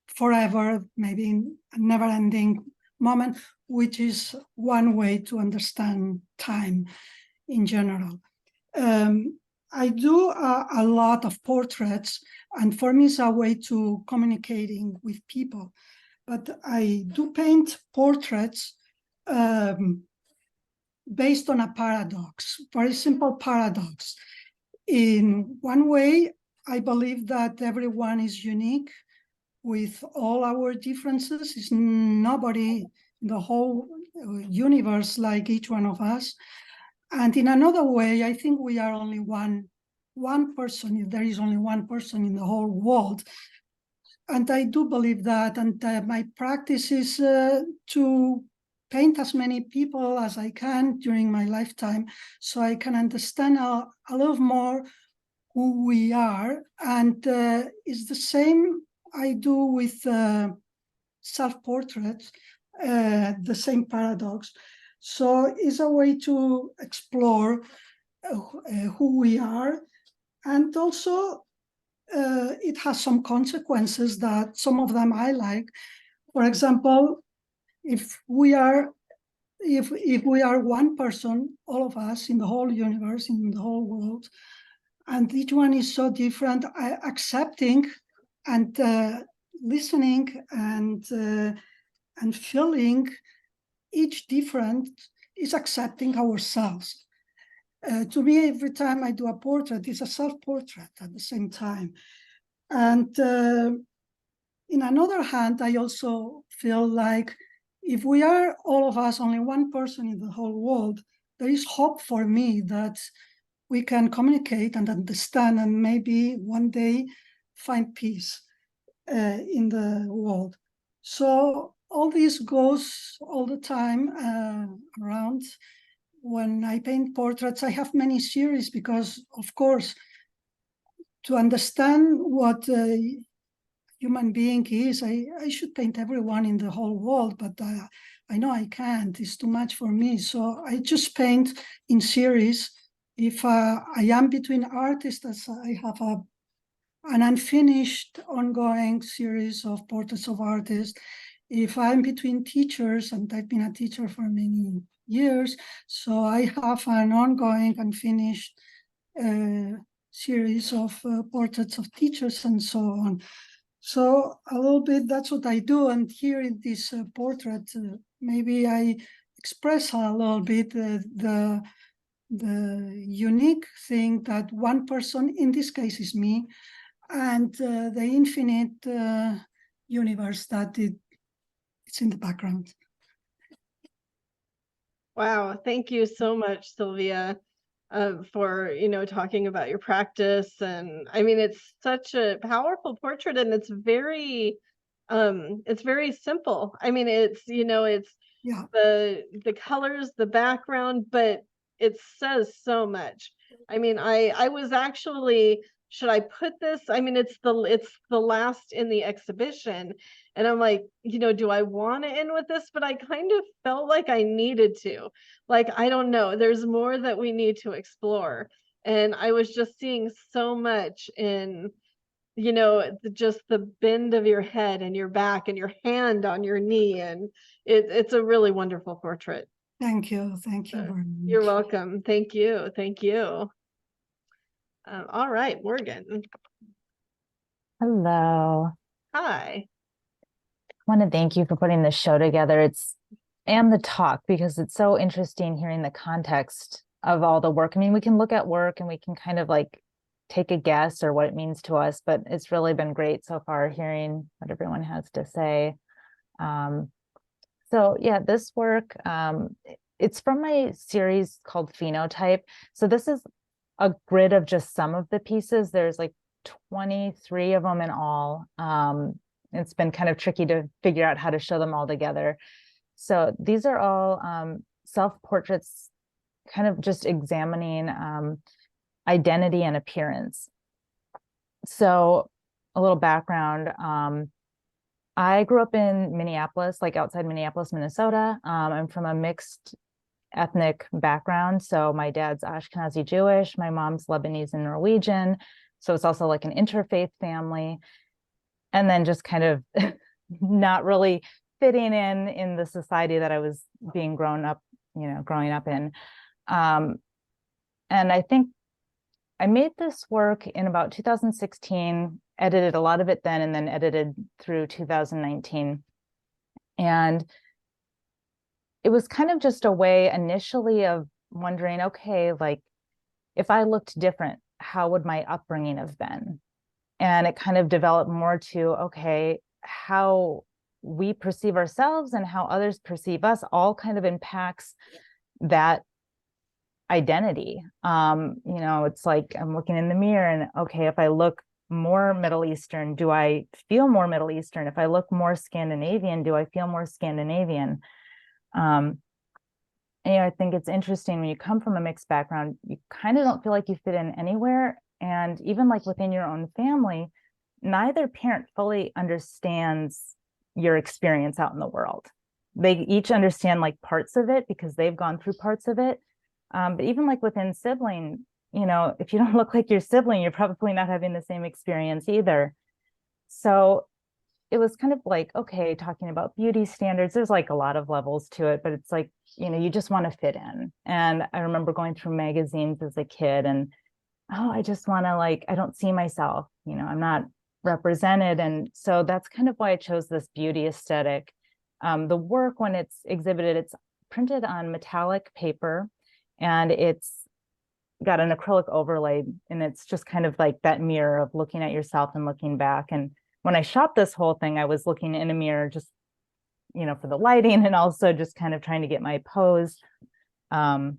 forever, maybe a never-ending moment, which is one way to understand time in general. I do a lot of portraits, and for me it's a way to communicating with people. But I do paint portraits based on a paradox, very simple paradox. In one way, I believe that everyone is unique with all our differences. Is nobody in the whole universe like each one of us. And in another way, I think we are only one person. If there is only one person in the whole world. And I do believe that. And my practice is to paint as many people as I can during my lifetime, so I can understand a little more who we are. And it's the same I do with self-portraits, the same paradox. So it's a way to explore who we are. And also it has some consequences that some of them I like. For example, if we are one person, all of us in the whole universe, in the whole world, and each one is so different, accepting and listening and feeling each different is accepting ourselves. To me, every time I do a portrait, it's a self-portrait at the same time. And in another hand, I also feel like if we are all of us only one person in the whole world, there is hope for me that we can communicate and understand and maybe one day find peace in the world. So all this goes all the time around. When I paint portraits, I have many series because, of course, to understand what a human being is, I should paint everyone in the whole world, but I know I can't. It's too much for me. So I just paint in series. If I am between artists, I have an unfinished ongoing series of portraits of artists. If I'm between teachers, and I've been a teacher for many years, so I have an ongoing unfinished series of portraits of teachers and so on. So a little bit, that's what I do. And here in this portrait, maybe I express a little bit the unique thing that one person, in this case is me, and the infinite universe that it's in the background. Wow, thank you so much, Sylvia, for talking about your practice. And I mean, it's such a powerful portrait, and it's very simple. I mean, it's Yeah. the colors, the background, but it says so much. I mean, I was actually, should I put this? I mean, it's the last in the exhibition, and I'm like, do I want to end with this? But I kind of felt like I needed to. Like, I don't know, there's more that we need to explore. And I was just seeing so much in just the bend of your head and your back and your hand on your knee, and it's a really wonderful portrait. Thank you very much. You're welcome. Thank you. All right, Morgan. Hello. Hi. I want to thank you for putting this show together. And the talk, because it's so interesting hearing the context of all the work. I mean, we can look at work and we can kind of like take a guess or what it means to us, but it's really been great so far hearing what everyone has to say. So yeah, this work, it's from my series called Phenotype. So this is a grid of just some of the pieces. There's like 23 of them in all. It's been kind of tricky to figure out how to show them all together. So these are all self-portraits, kind of just examining identity and appearance. So a little background, I grew up in Minneapolis, like outside Minneapolis, Minnesota. I'm from a mixed ethnic background. So my dad's Ashkenazi Jewish, my mom's Lebanese and Norwegian. So it's also like an interfaith family. And then just kind of not really fitting in the society that I was being growing up in. And I think I made this work in about 2016, edited a lot of it then, and then edited through 2019. And it was kind of just a way initially of wondering, okay, like if I looked different, how would my upbringing have been? And it kind of developed more to, okay, how we perceive ourselves and how others perceive us all kind of impacts that identity. It's like I'm looking in the mirror and, okay, if I look more Middle Eastern, do I feel more Middle Eastern? If I look more Scandinavian, do I feel more Scandinavian? And, I think it's interesting when you come from a mixed background, you kind of don't feel like you fit in anywhere. And even like within your own family, neither parent fully understands your experience out in the world. They each understand like parts of it because they've gone through parts of it. But even like within sibling, if you don't look like your sibling, you're probably not having the same experience either. So it was kind of like, okay, talking about beauty standards, there's like a lot of levels to it, but it's like, you just want to fit in. And I remember going through magazines as a kid and, oh, I just want to I don't see myself, I'm not represented. And so that's kind of why I chose this beauty aesthetic. The work, when it's exhibited, it's printed on metallic paper and it's got an acrylic overlay, and it's just kind of like that mirror of looking at yourself and looking back. And when I shot this whole thing, I was looking in a mirror just, for the lighting and also just kind of trying to get my pose. But,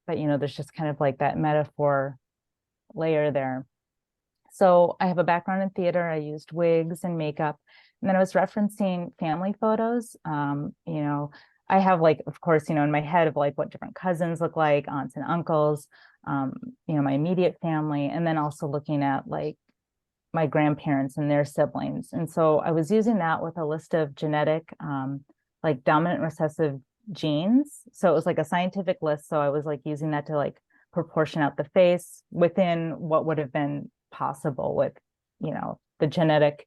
there's just kind of like that metaphor layer there. So I have a background in theater. I used wigs and makeup. And then I was referencing family photos. I have of course, in my head of what different cousins look like, aunts and uncles, my immediate family, and then also looking at my grandparents and their siblings. And so I was using that with a list of genetic, dominant recessive genes. So it was like a scientific list. So I was using that to proportion out the face within what would have been possible with, the genetic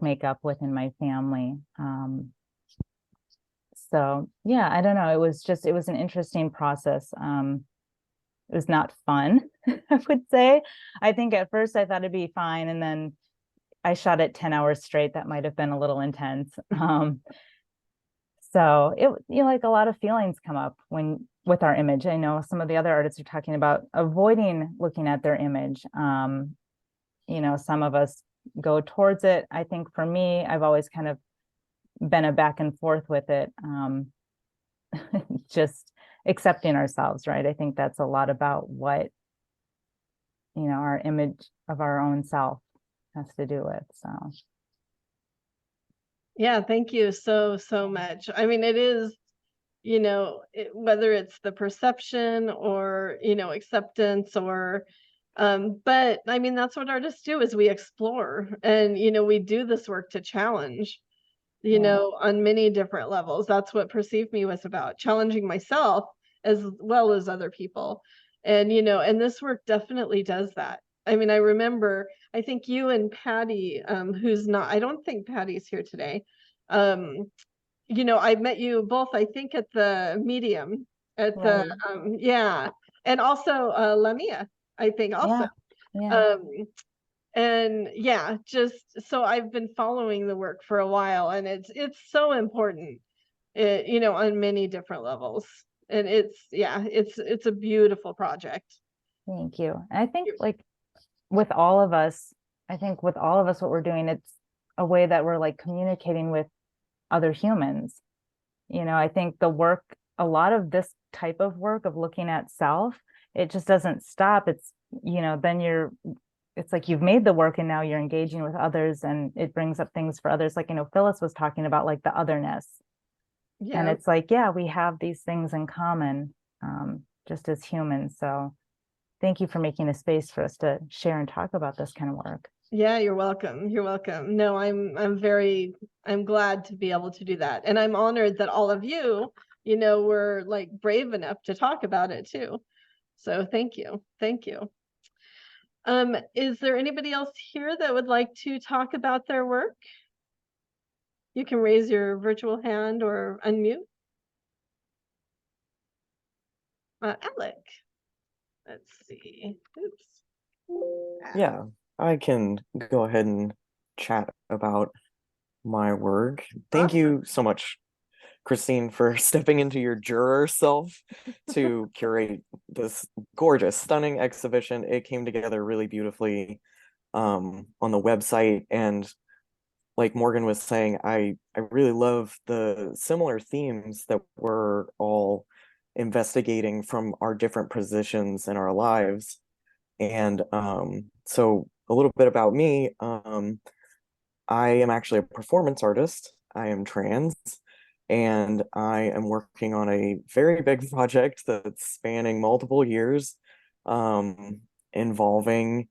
makeup within my family. So yeah, I don't know. It was an interesting process. It was not fun, I would say. I think at first I thought it'd be fine. And then I shot it 10 hours straight. That might've been a little intense. So it, a lot of feelings come up with our image. I know some of the other artists are talking about avoiding looking at their image. Some of us go towards it. I think for me, I've always kind of been a back and forth with it. Just accepting ourselves, right? I think that's a lot about what, our image of our own self has to do with. So. Yeah, thank you so much. I mean, it is, whether it's the perception or, acceptance or, but I mean, that's what artists do is we explore and, we do this work to challenge, on many different levels. That's what Perceive Me was about, challenging myself as well as other people. And, and this work definitely does that. I mean, I remember, I think you and Patty, I don't think Patty's here today. I met you both, I think at the Medium and also Lamia, I think also. Yeah. And yeah, just so I've been following the work for a while, and it's so important, on many different levels. And it's a beautiful project. Thank you. And I think with all of us, what we're doing, it's a way that we're communicating with other humans. I think the work, a lot of this type of work of looking at self, it just doesn't stop. It's, then it's like you've made the work and now you're engaging with others and it brings up things for others. Phyllis was talking about the otherness. Yeah. And it's we have these things in common, just as humans. So thank you for making a space for us to share and talk about this kind of work. Yeah, you're welcome. You're welcome. No, I'm glad to be able to do that. And I'm honored that all of you, were like brave enough to talk about it too. So thank you. Thank you. Is there anybody else here that would like to talk about their work? You can raise your virtual hand or unmute. Alec, let's see. Oops. Yeah, I can go ahead and chat about my work. Thank you so much, Kristine, for stepping into your juror self to curate this gorgeous, stunning exhibition. It came together really beautifully on the website. And like Morgan was saying, I really love the similar themes that we're all investigating from our different positions in our lives. And so a little bit about me. I am actually a performance artist. I am trans, and I am working on a very big project that's spanning multiple years, involving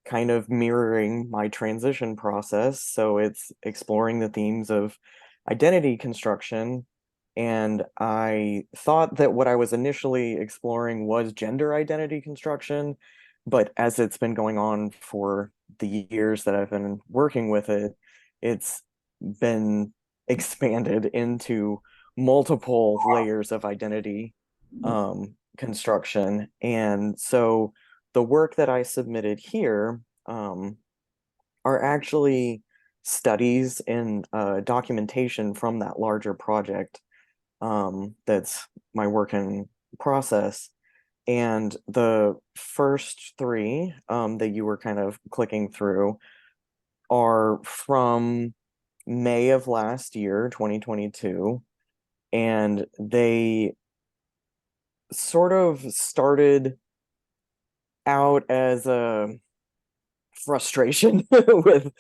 kind of mirroring my transition process. So it's exploring the themes of identity construction. And I thought that what I was initially exploring was gender identity construction, but as it's been going on for the years that I've been working with it, it's been expanded into multiple layers of identity construction. And so the work that I submitted here are actually studies and documentation from that larger project that's my work in process. And the first three that you were kind of clicking through are from May of last year, 2022. And they sort of started out as a frustration with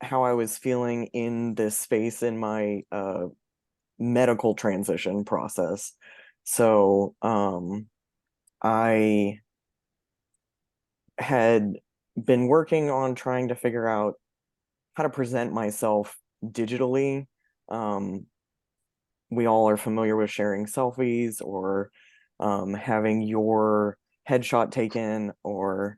how I was feeling in this space in my medical transition process. So I had been working on trying to figure out how to present myself digitally. We all are familiar with sharing selfies or having your headshot taken, or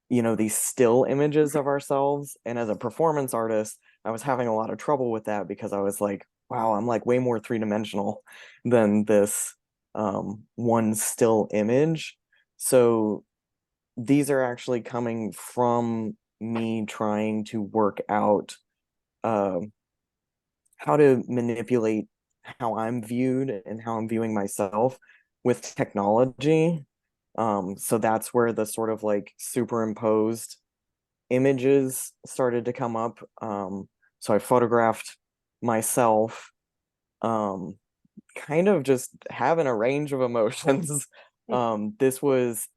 these still images of ourselves. And as a performance artist, I was having a lot of trouble with that because I was like, wow, I'm like way more three-dimensional than this one still image. So these are actually coming from me trying to work out how to manipulate how I'm viewed and how I'm viewing myself with technology. So that's where the sort of like superimposed images started to come up. So I photographed myself, kind of just having a range of emotions. This was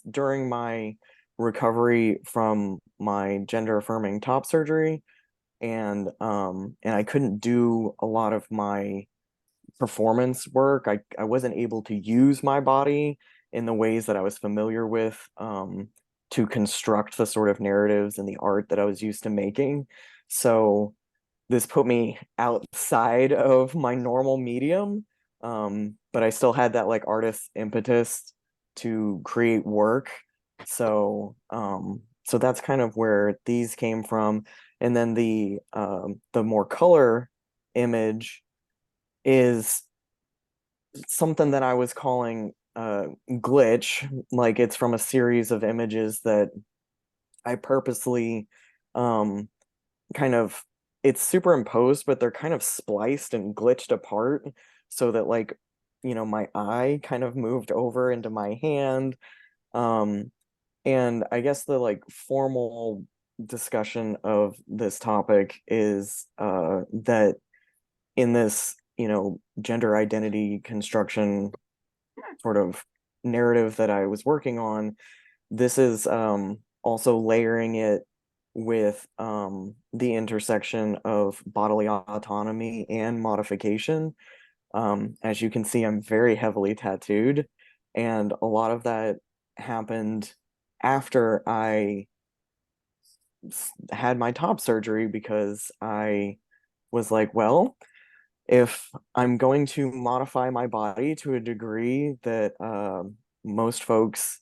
during my recovery from my gender affirming top surgery. And I couldn't do a lot of my performance work. I wasn't able to use my body in the ways that I was familiar with to construct the sort of narratives and the art that I was used to making. So this put me outside of my normal medium, but I still had that like artist impetus to create work. So so that's kind of where these came from. And then the more color image is something that I was calling glitch. Like it's from a series of images that I purposely kind of, it's superimposed, but they're kind of spliced and glitched apart so that like, my eye kind of moved over into my hand. And I guess the like formal discussion of this topic is that in this, gender identity construction sort of narrative that I was working on, this is also layering it with the intersection of bodily autonomy and modification. As you can see, I'm very heavily tattooed, and a lot of that happened after I had my top surgery because I was like, well, if I'm going to modify my body to a degree that most folks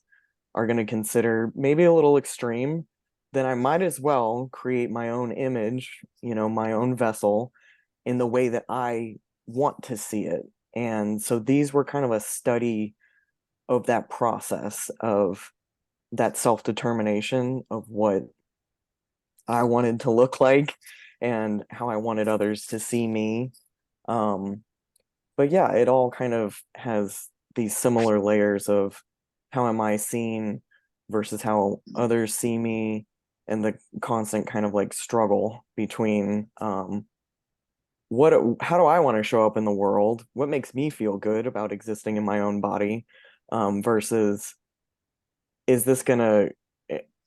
are going to consider maybe a little extreme, then I might as well create my own image, my own vessel in the way that I want to see it. And so these were kind of a study of that process of that self-determination of what I wanted to look like and how I wanted others to see me. But yeah, it all kind of has these similar layers of how am I seen versus how others see me, and the constant kind of like struggle between how do I want to show up in the world? What makes me feel good about existing in my own body, versus is this gonna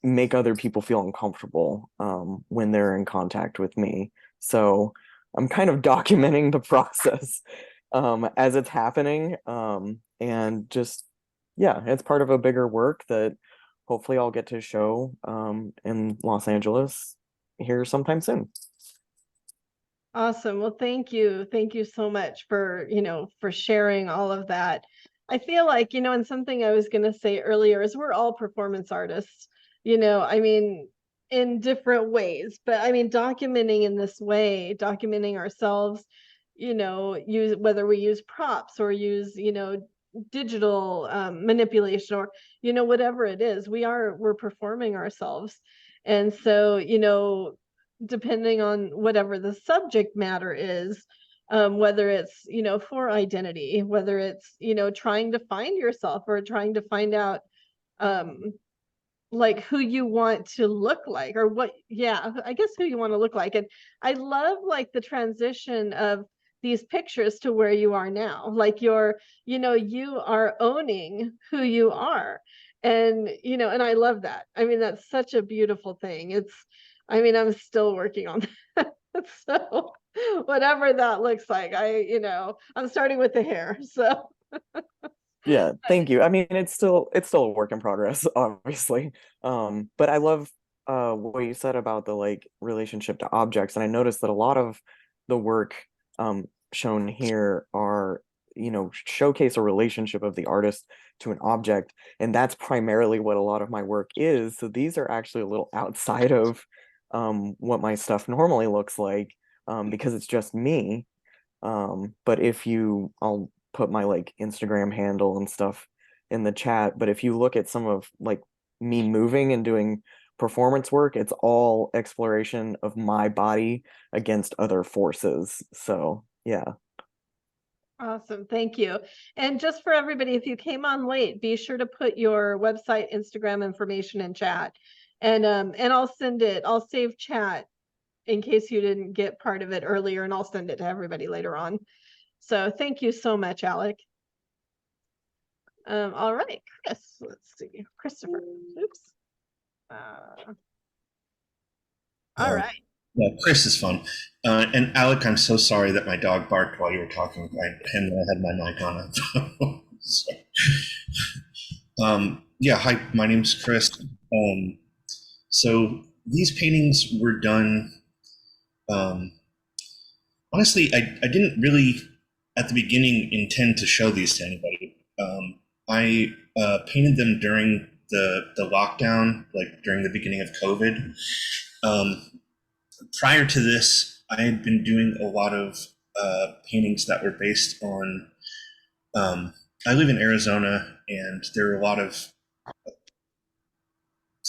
make other people feel uncomfortable when they're in contact with me? So I'm kind of documenting the process as it's happening, and just yeah, it's part of a bigger work that hopefully I'll get to show in Los Angeles here sometime soon. Awesome. Well, thank you. Thank you so much for, for sharing all of that. I feel like, and something I was going to say earlier is we're all performance artists, I mean, in different ways, but I mean, documenting in this way, documenting ourselves, whether we use props or use, digital manipulation or, whatever it is, we're performing ourselves. And so, depending on whatever the subject matter is, whether it's, for identity, whether it's, trying to find yourself or trying to find out, like who you want to look like or I guess who you want to look like. And I love like the transition of these pictures to where you are now, like you are owning who you are. And, and I love that. I mean, that's such a beautiful thing. I'm still working on that. So whatever that looks like, I'm starting with the hair. So Yeah, thank you. I mean, it's still a work in progress, obviously. But I love what you said about the like relationship to objects, and I noticed that a lot of the work shown here are, showcase a relationship of the artist to an object, and that's primarily what a lot of my work is. So these are actually a little outside of what my stuff normally looks like, because it's just me. But I'll put my like Instagram handle and stuff in the chat. But if you look at some of like me moving and doing performance work, it's all exploration of my body against other forces. So yeah. awesome. Thank you. And just for everybody, if you came on late, be sure to put your website, Instagram information in chat. And I'll save chat in case you didn't get part of it earlier, and I'll send it to everybody later on. So thank you so much, Alec. All right, Chris, let's see. Christopher, oops. All right. Yeah, Chris is fun. And Alec, I'm so sorry that my dog barked while you were talking, and I had my mic on. So, yeah, hi, my name's Chris. So these paintings were done, honestly, I didn't really, at the beginning, intend to show these to anybody. I painted them during the lockdown, like during the beginning of COVID. Prior to this, I had been doing a lot of paintings that were based on, I live in Arizona, and there are a lot of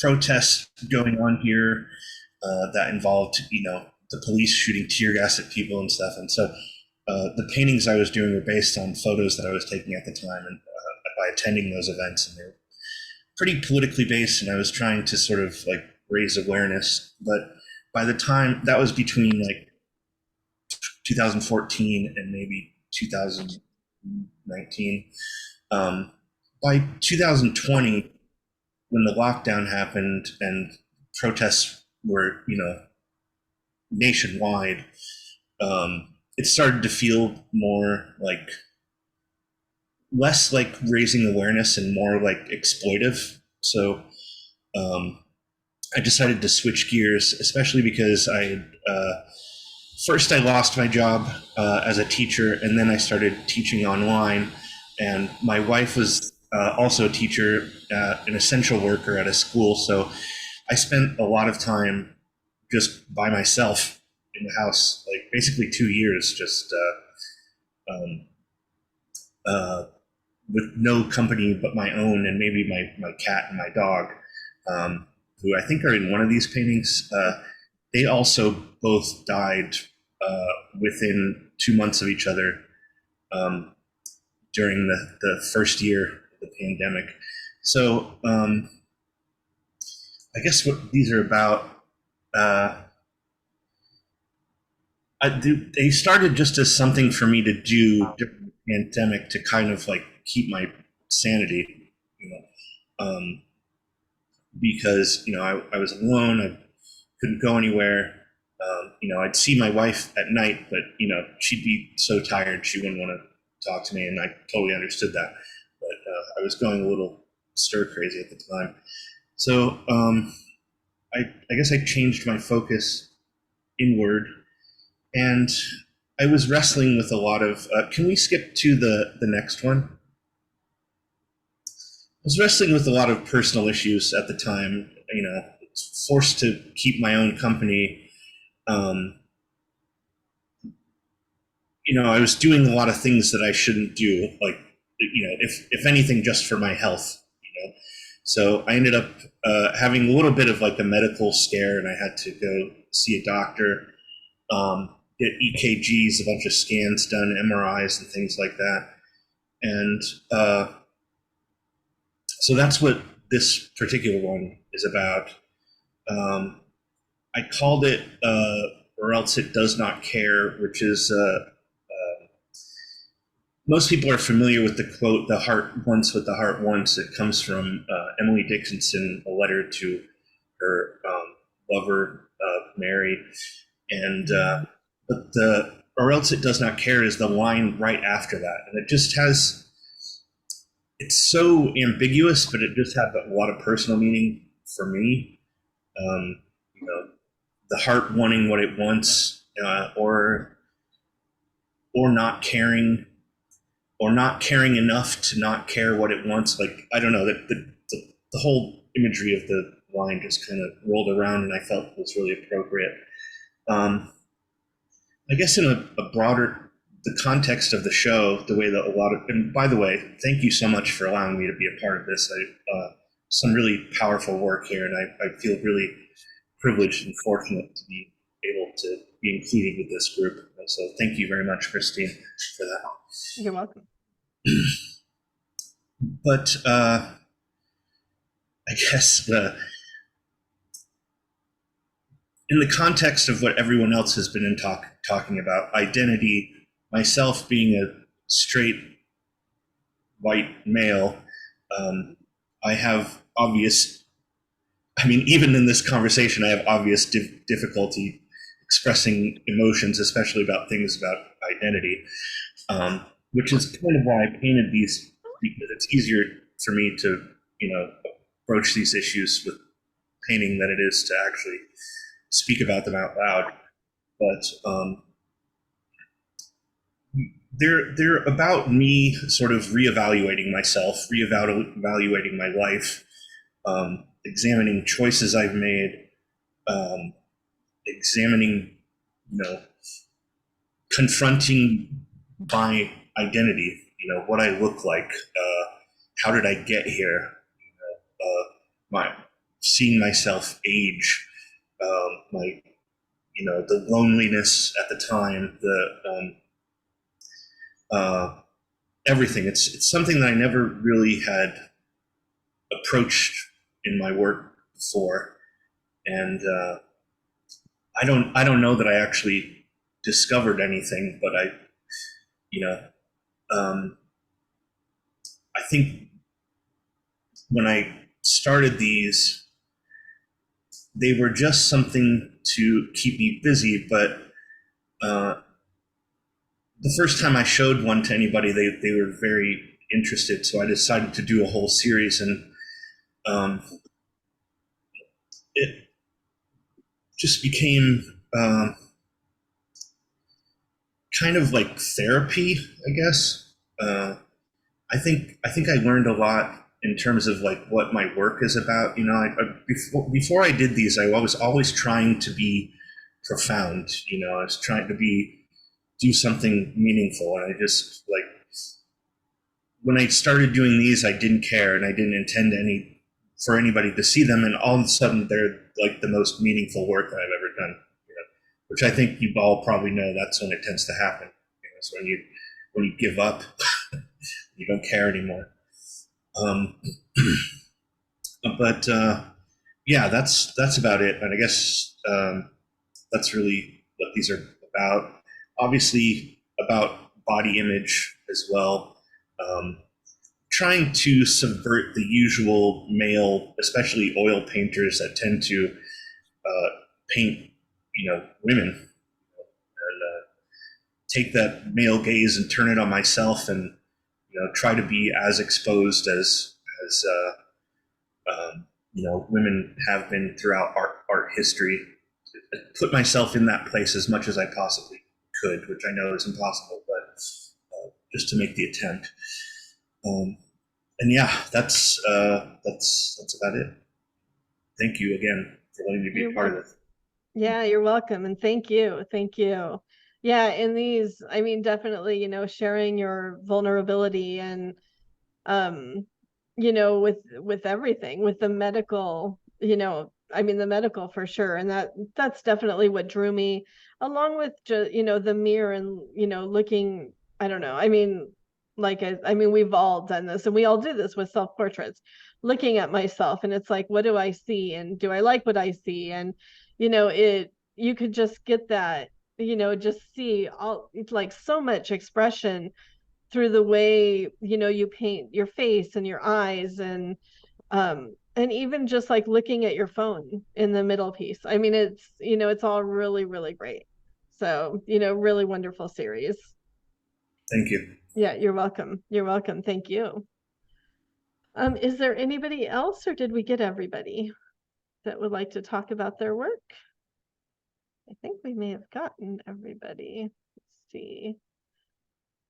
protests going on here that involved, the police shooting tear gas at people and stuff. And so the paintings I was doing were based on photos that I was taking at the time, and by attending those events, and they were pretty politically based, and I was trying to sort of like raise awareness. But by the time that was between like 2014 and maybe 2019, by 2020, when the lockdown happened and protests were, nationwide, it started to feel more like, less like raising awareness and more like exploitive. So I decided to switch gears, especially because first I lost my job as a teacher, and then I started teaching online. And my wife was also a teacher, an essential worker at a school. So I spent a lot of time just by myself in the house, like basically 2 years, just with no company but my own, and maybe my cat and my dog, who I think are in one of these paintings. They also both died within 2 months of each other during the first year of the pandemic. So I guess what these are about, they started just as something for me to do during the pandemic to kind of like keep my sanity, because I was alone, I couldn't go anywhere. I'd see my wife at night, but she'd be so tired she wouldn't want to talk to me, and I totally understood that. But I was going a little stir crazy at the time, so I guess I changed my focus inward, and I was wrestling with a lot of. Can we skip to the next one? I was wrestling with a lot of personal issues at the time. Forced to keep my own company. I was doing a lot of things that I shouldn't do, like, if anything, just for my health, So I ended up having a little bit of like a medical scare, and I had to go see a doctor, get EKGs, a bunch of scans done, MRIs and things like that. And so that's what this particular one is about. I called it Or Else It Does Not Care, which is, most people are familiar with the quote, "The heart wants what the heart wants." It comes from Emily Dickinson, a letter to her lover, Mary. And but the "Or Else It Does Not Care" is the line right after that. And it just has, it's so ambiguous, but it just had a lot of personal meaning for me. The heart wanting what it wants, or not caring, or not caring enough to not care what it wants. Like, I don't know, that the whole imagery of the line just kind of rolled around, and I felt it was really appropriate. I guess in a broader, the context of the show, the way that a lot of, and by the way, thank you so much for allowing me to be a part of this. Some really powerful work here, and I feel really privileged and fortunate to be able to be included with this group. So thank you very much, Kristine, for that. You're welcome. But I guess in the context of what everyone else has been talking about, identity, myself being a straight white male, I have obvious, even in this conversation, I have obvious difficulty expressing emotions, especially about things about identity, which is kind of why I painted these, because it's easier for me to, approach these issues with painting than it is to actually speak about them out loud. But they're about me sort of reevaluating myself, reevaluating my life, examining choices I've made, examining, confronting my identity, what I look like, how did I get here, seeing myself age, my, the loneliness at the time, everything. It's something that I never really had approached in my work before, and I don't know that I actually discovered anything, but I think when I started these, they were just something to keep me busy, but the first time I showed one to anybody, they were very interested. So I decided to do a whole series, and it just became kind of like therapy, I guess. I think I learned a lot in terms of like what my work is about. Before I did these, I was always trying to be profound. I was trying to do something meaningful, and I just like when I started doing these, I didn't care, and I didn't intend for anybody to see them, and all of a sudden they're like the most meaningful work that I've ever done. Which I think you all probably know that's when it tends to happen. It's when you give up, you don't care anymore. But yeah, that's about it. And I guess that's really what these are about. Obviously about body image as well. Trying to subvert the usual male, especially oil painters that tend to paint, women, and take that male gaze and turn it on myself, and try to be as exposed as women have been throughout art history. Put myself in that place as much as I possibly could, which I know is impossible, but just to make the attempt. And yeah, that's about it. Thank you again for letting me be a part of it. Yeah, you're welcome. And thank you. Thank you. Yeah. In these, I mean, definitely, sharing your vulnerability and, with everything, with the medical, the medical for sure. And that's definitely what drew me, along with just, the mirror and, looking, I don't know. I mean, we've all done this, and we all do this with self-portraits, looking at myself, and it's like, what do I see? And do I like what I see? And, you could just get that, just see all, it's like so much expression through the way, you paint your face and your eyes, and even just like looking at your phone in the middle piece. I mean, it's all really, really great. So, really wonderful series. Thank you. Yeah, you're welcome. You're welcome. Thank you. Is there anybody else, or did we get everybody that would like to talk about their work? I think we may have gotten everybody. Let's see.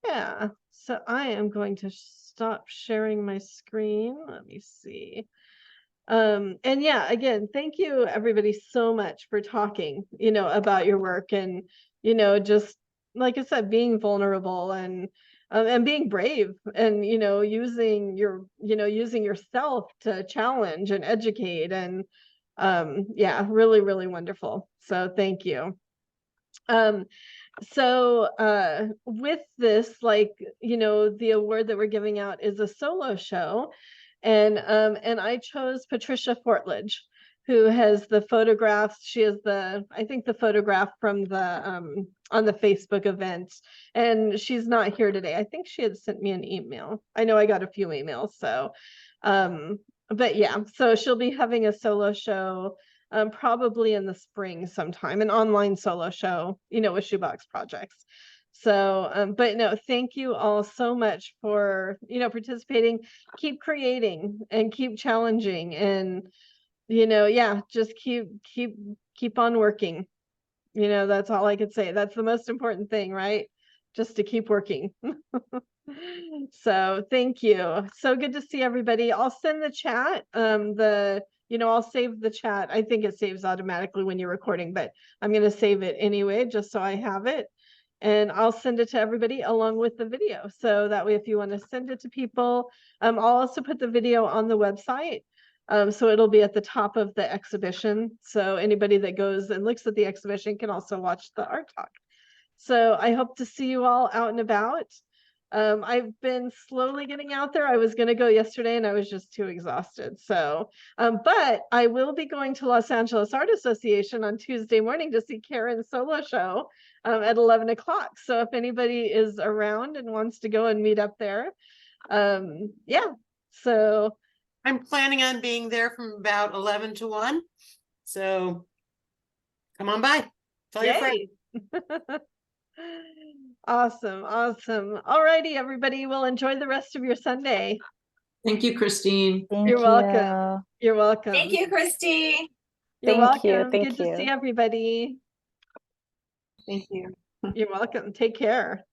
Yeah, so I am going to stop sharing my screen. Let me see. And yeah, again, thank you everybody so much for talking, about your work, and, just like I said, being vulnerable and being brave, and, using yourself to challenge and educate, and yeah, really, really wonderful. So thank you. So with this, like, the award that we're giving out is a solo show, and I chose Patricia Fortledge, who has the photographs. She has I think the photograph from the on the Facebook event, and she's not here today. I think she had sent me an email. I know I got a few emails, so but yeah, so she'll be having a solo show probably in the spring sometime, an online solo show, with Shoebox Projects. So, but no, thank you all so much for, participating. Keep creating and keep challenging, and, yeah, just keep on working. That's all I could say. That's the most important thing, right? Just to keep working. So thank you. So good to see everybody. I'll send the chat, I'll save the chat. I think it saves automatically when you're recording, but I'm going to save it anyway, just so I have it. And I'll send it to everybody along with the video. So that way, if you want to send it to people, I'll also put the video on the website. So it'll be at the top of the exhibition. So anybody that goes and looks at the exhibition can also watch the art talk. So I hope to see you all out and about. I've been slowly getting out there. I was going to go yesterday and I was just too exhausted. So, but I will be going to Los Angeles Art Association on Tuesday morning to see Karen's solo show at 11 o'clock. So if anybody is around and wants to go and meet up there, yeah. So I'm planning on being there from about 11 to 1. So come on by. Tell your friends. Awesome. Awesome. All righty, everybody. Well, enjoy the rest of your Sunday. Thank you, Christine. Thank You're you. welcome. You're welcome. Thank you, Christine. You're Thank you, welcome. thank Good to see you. everybody. Thank you. You're welcome. Take care.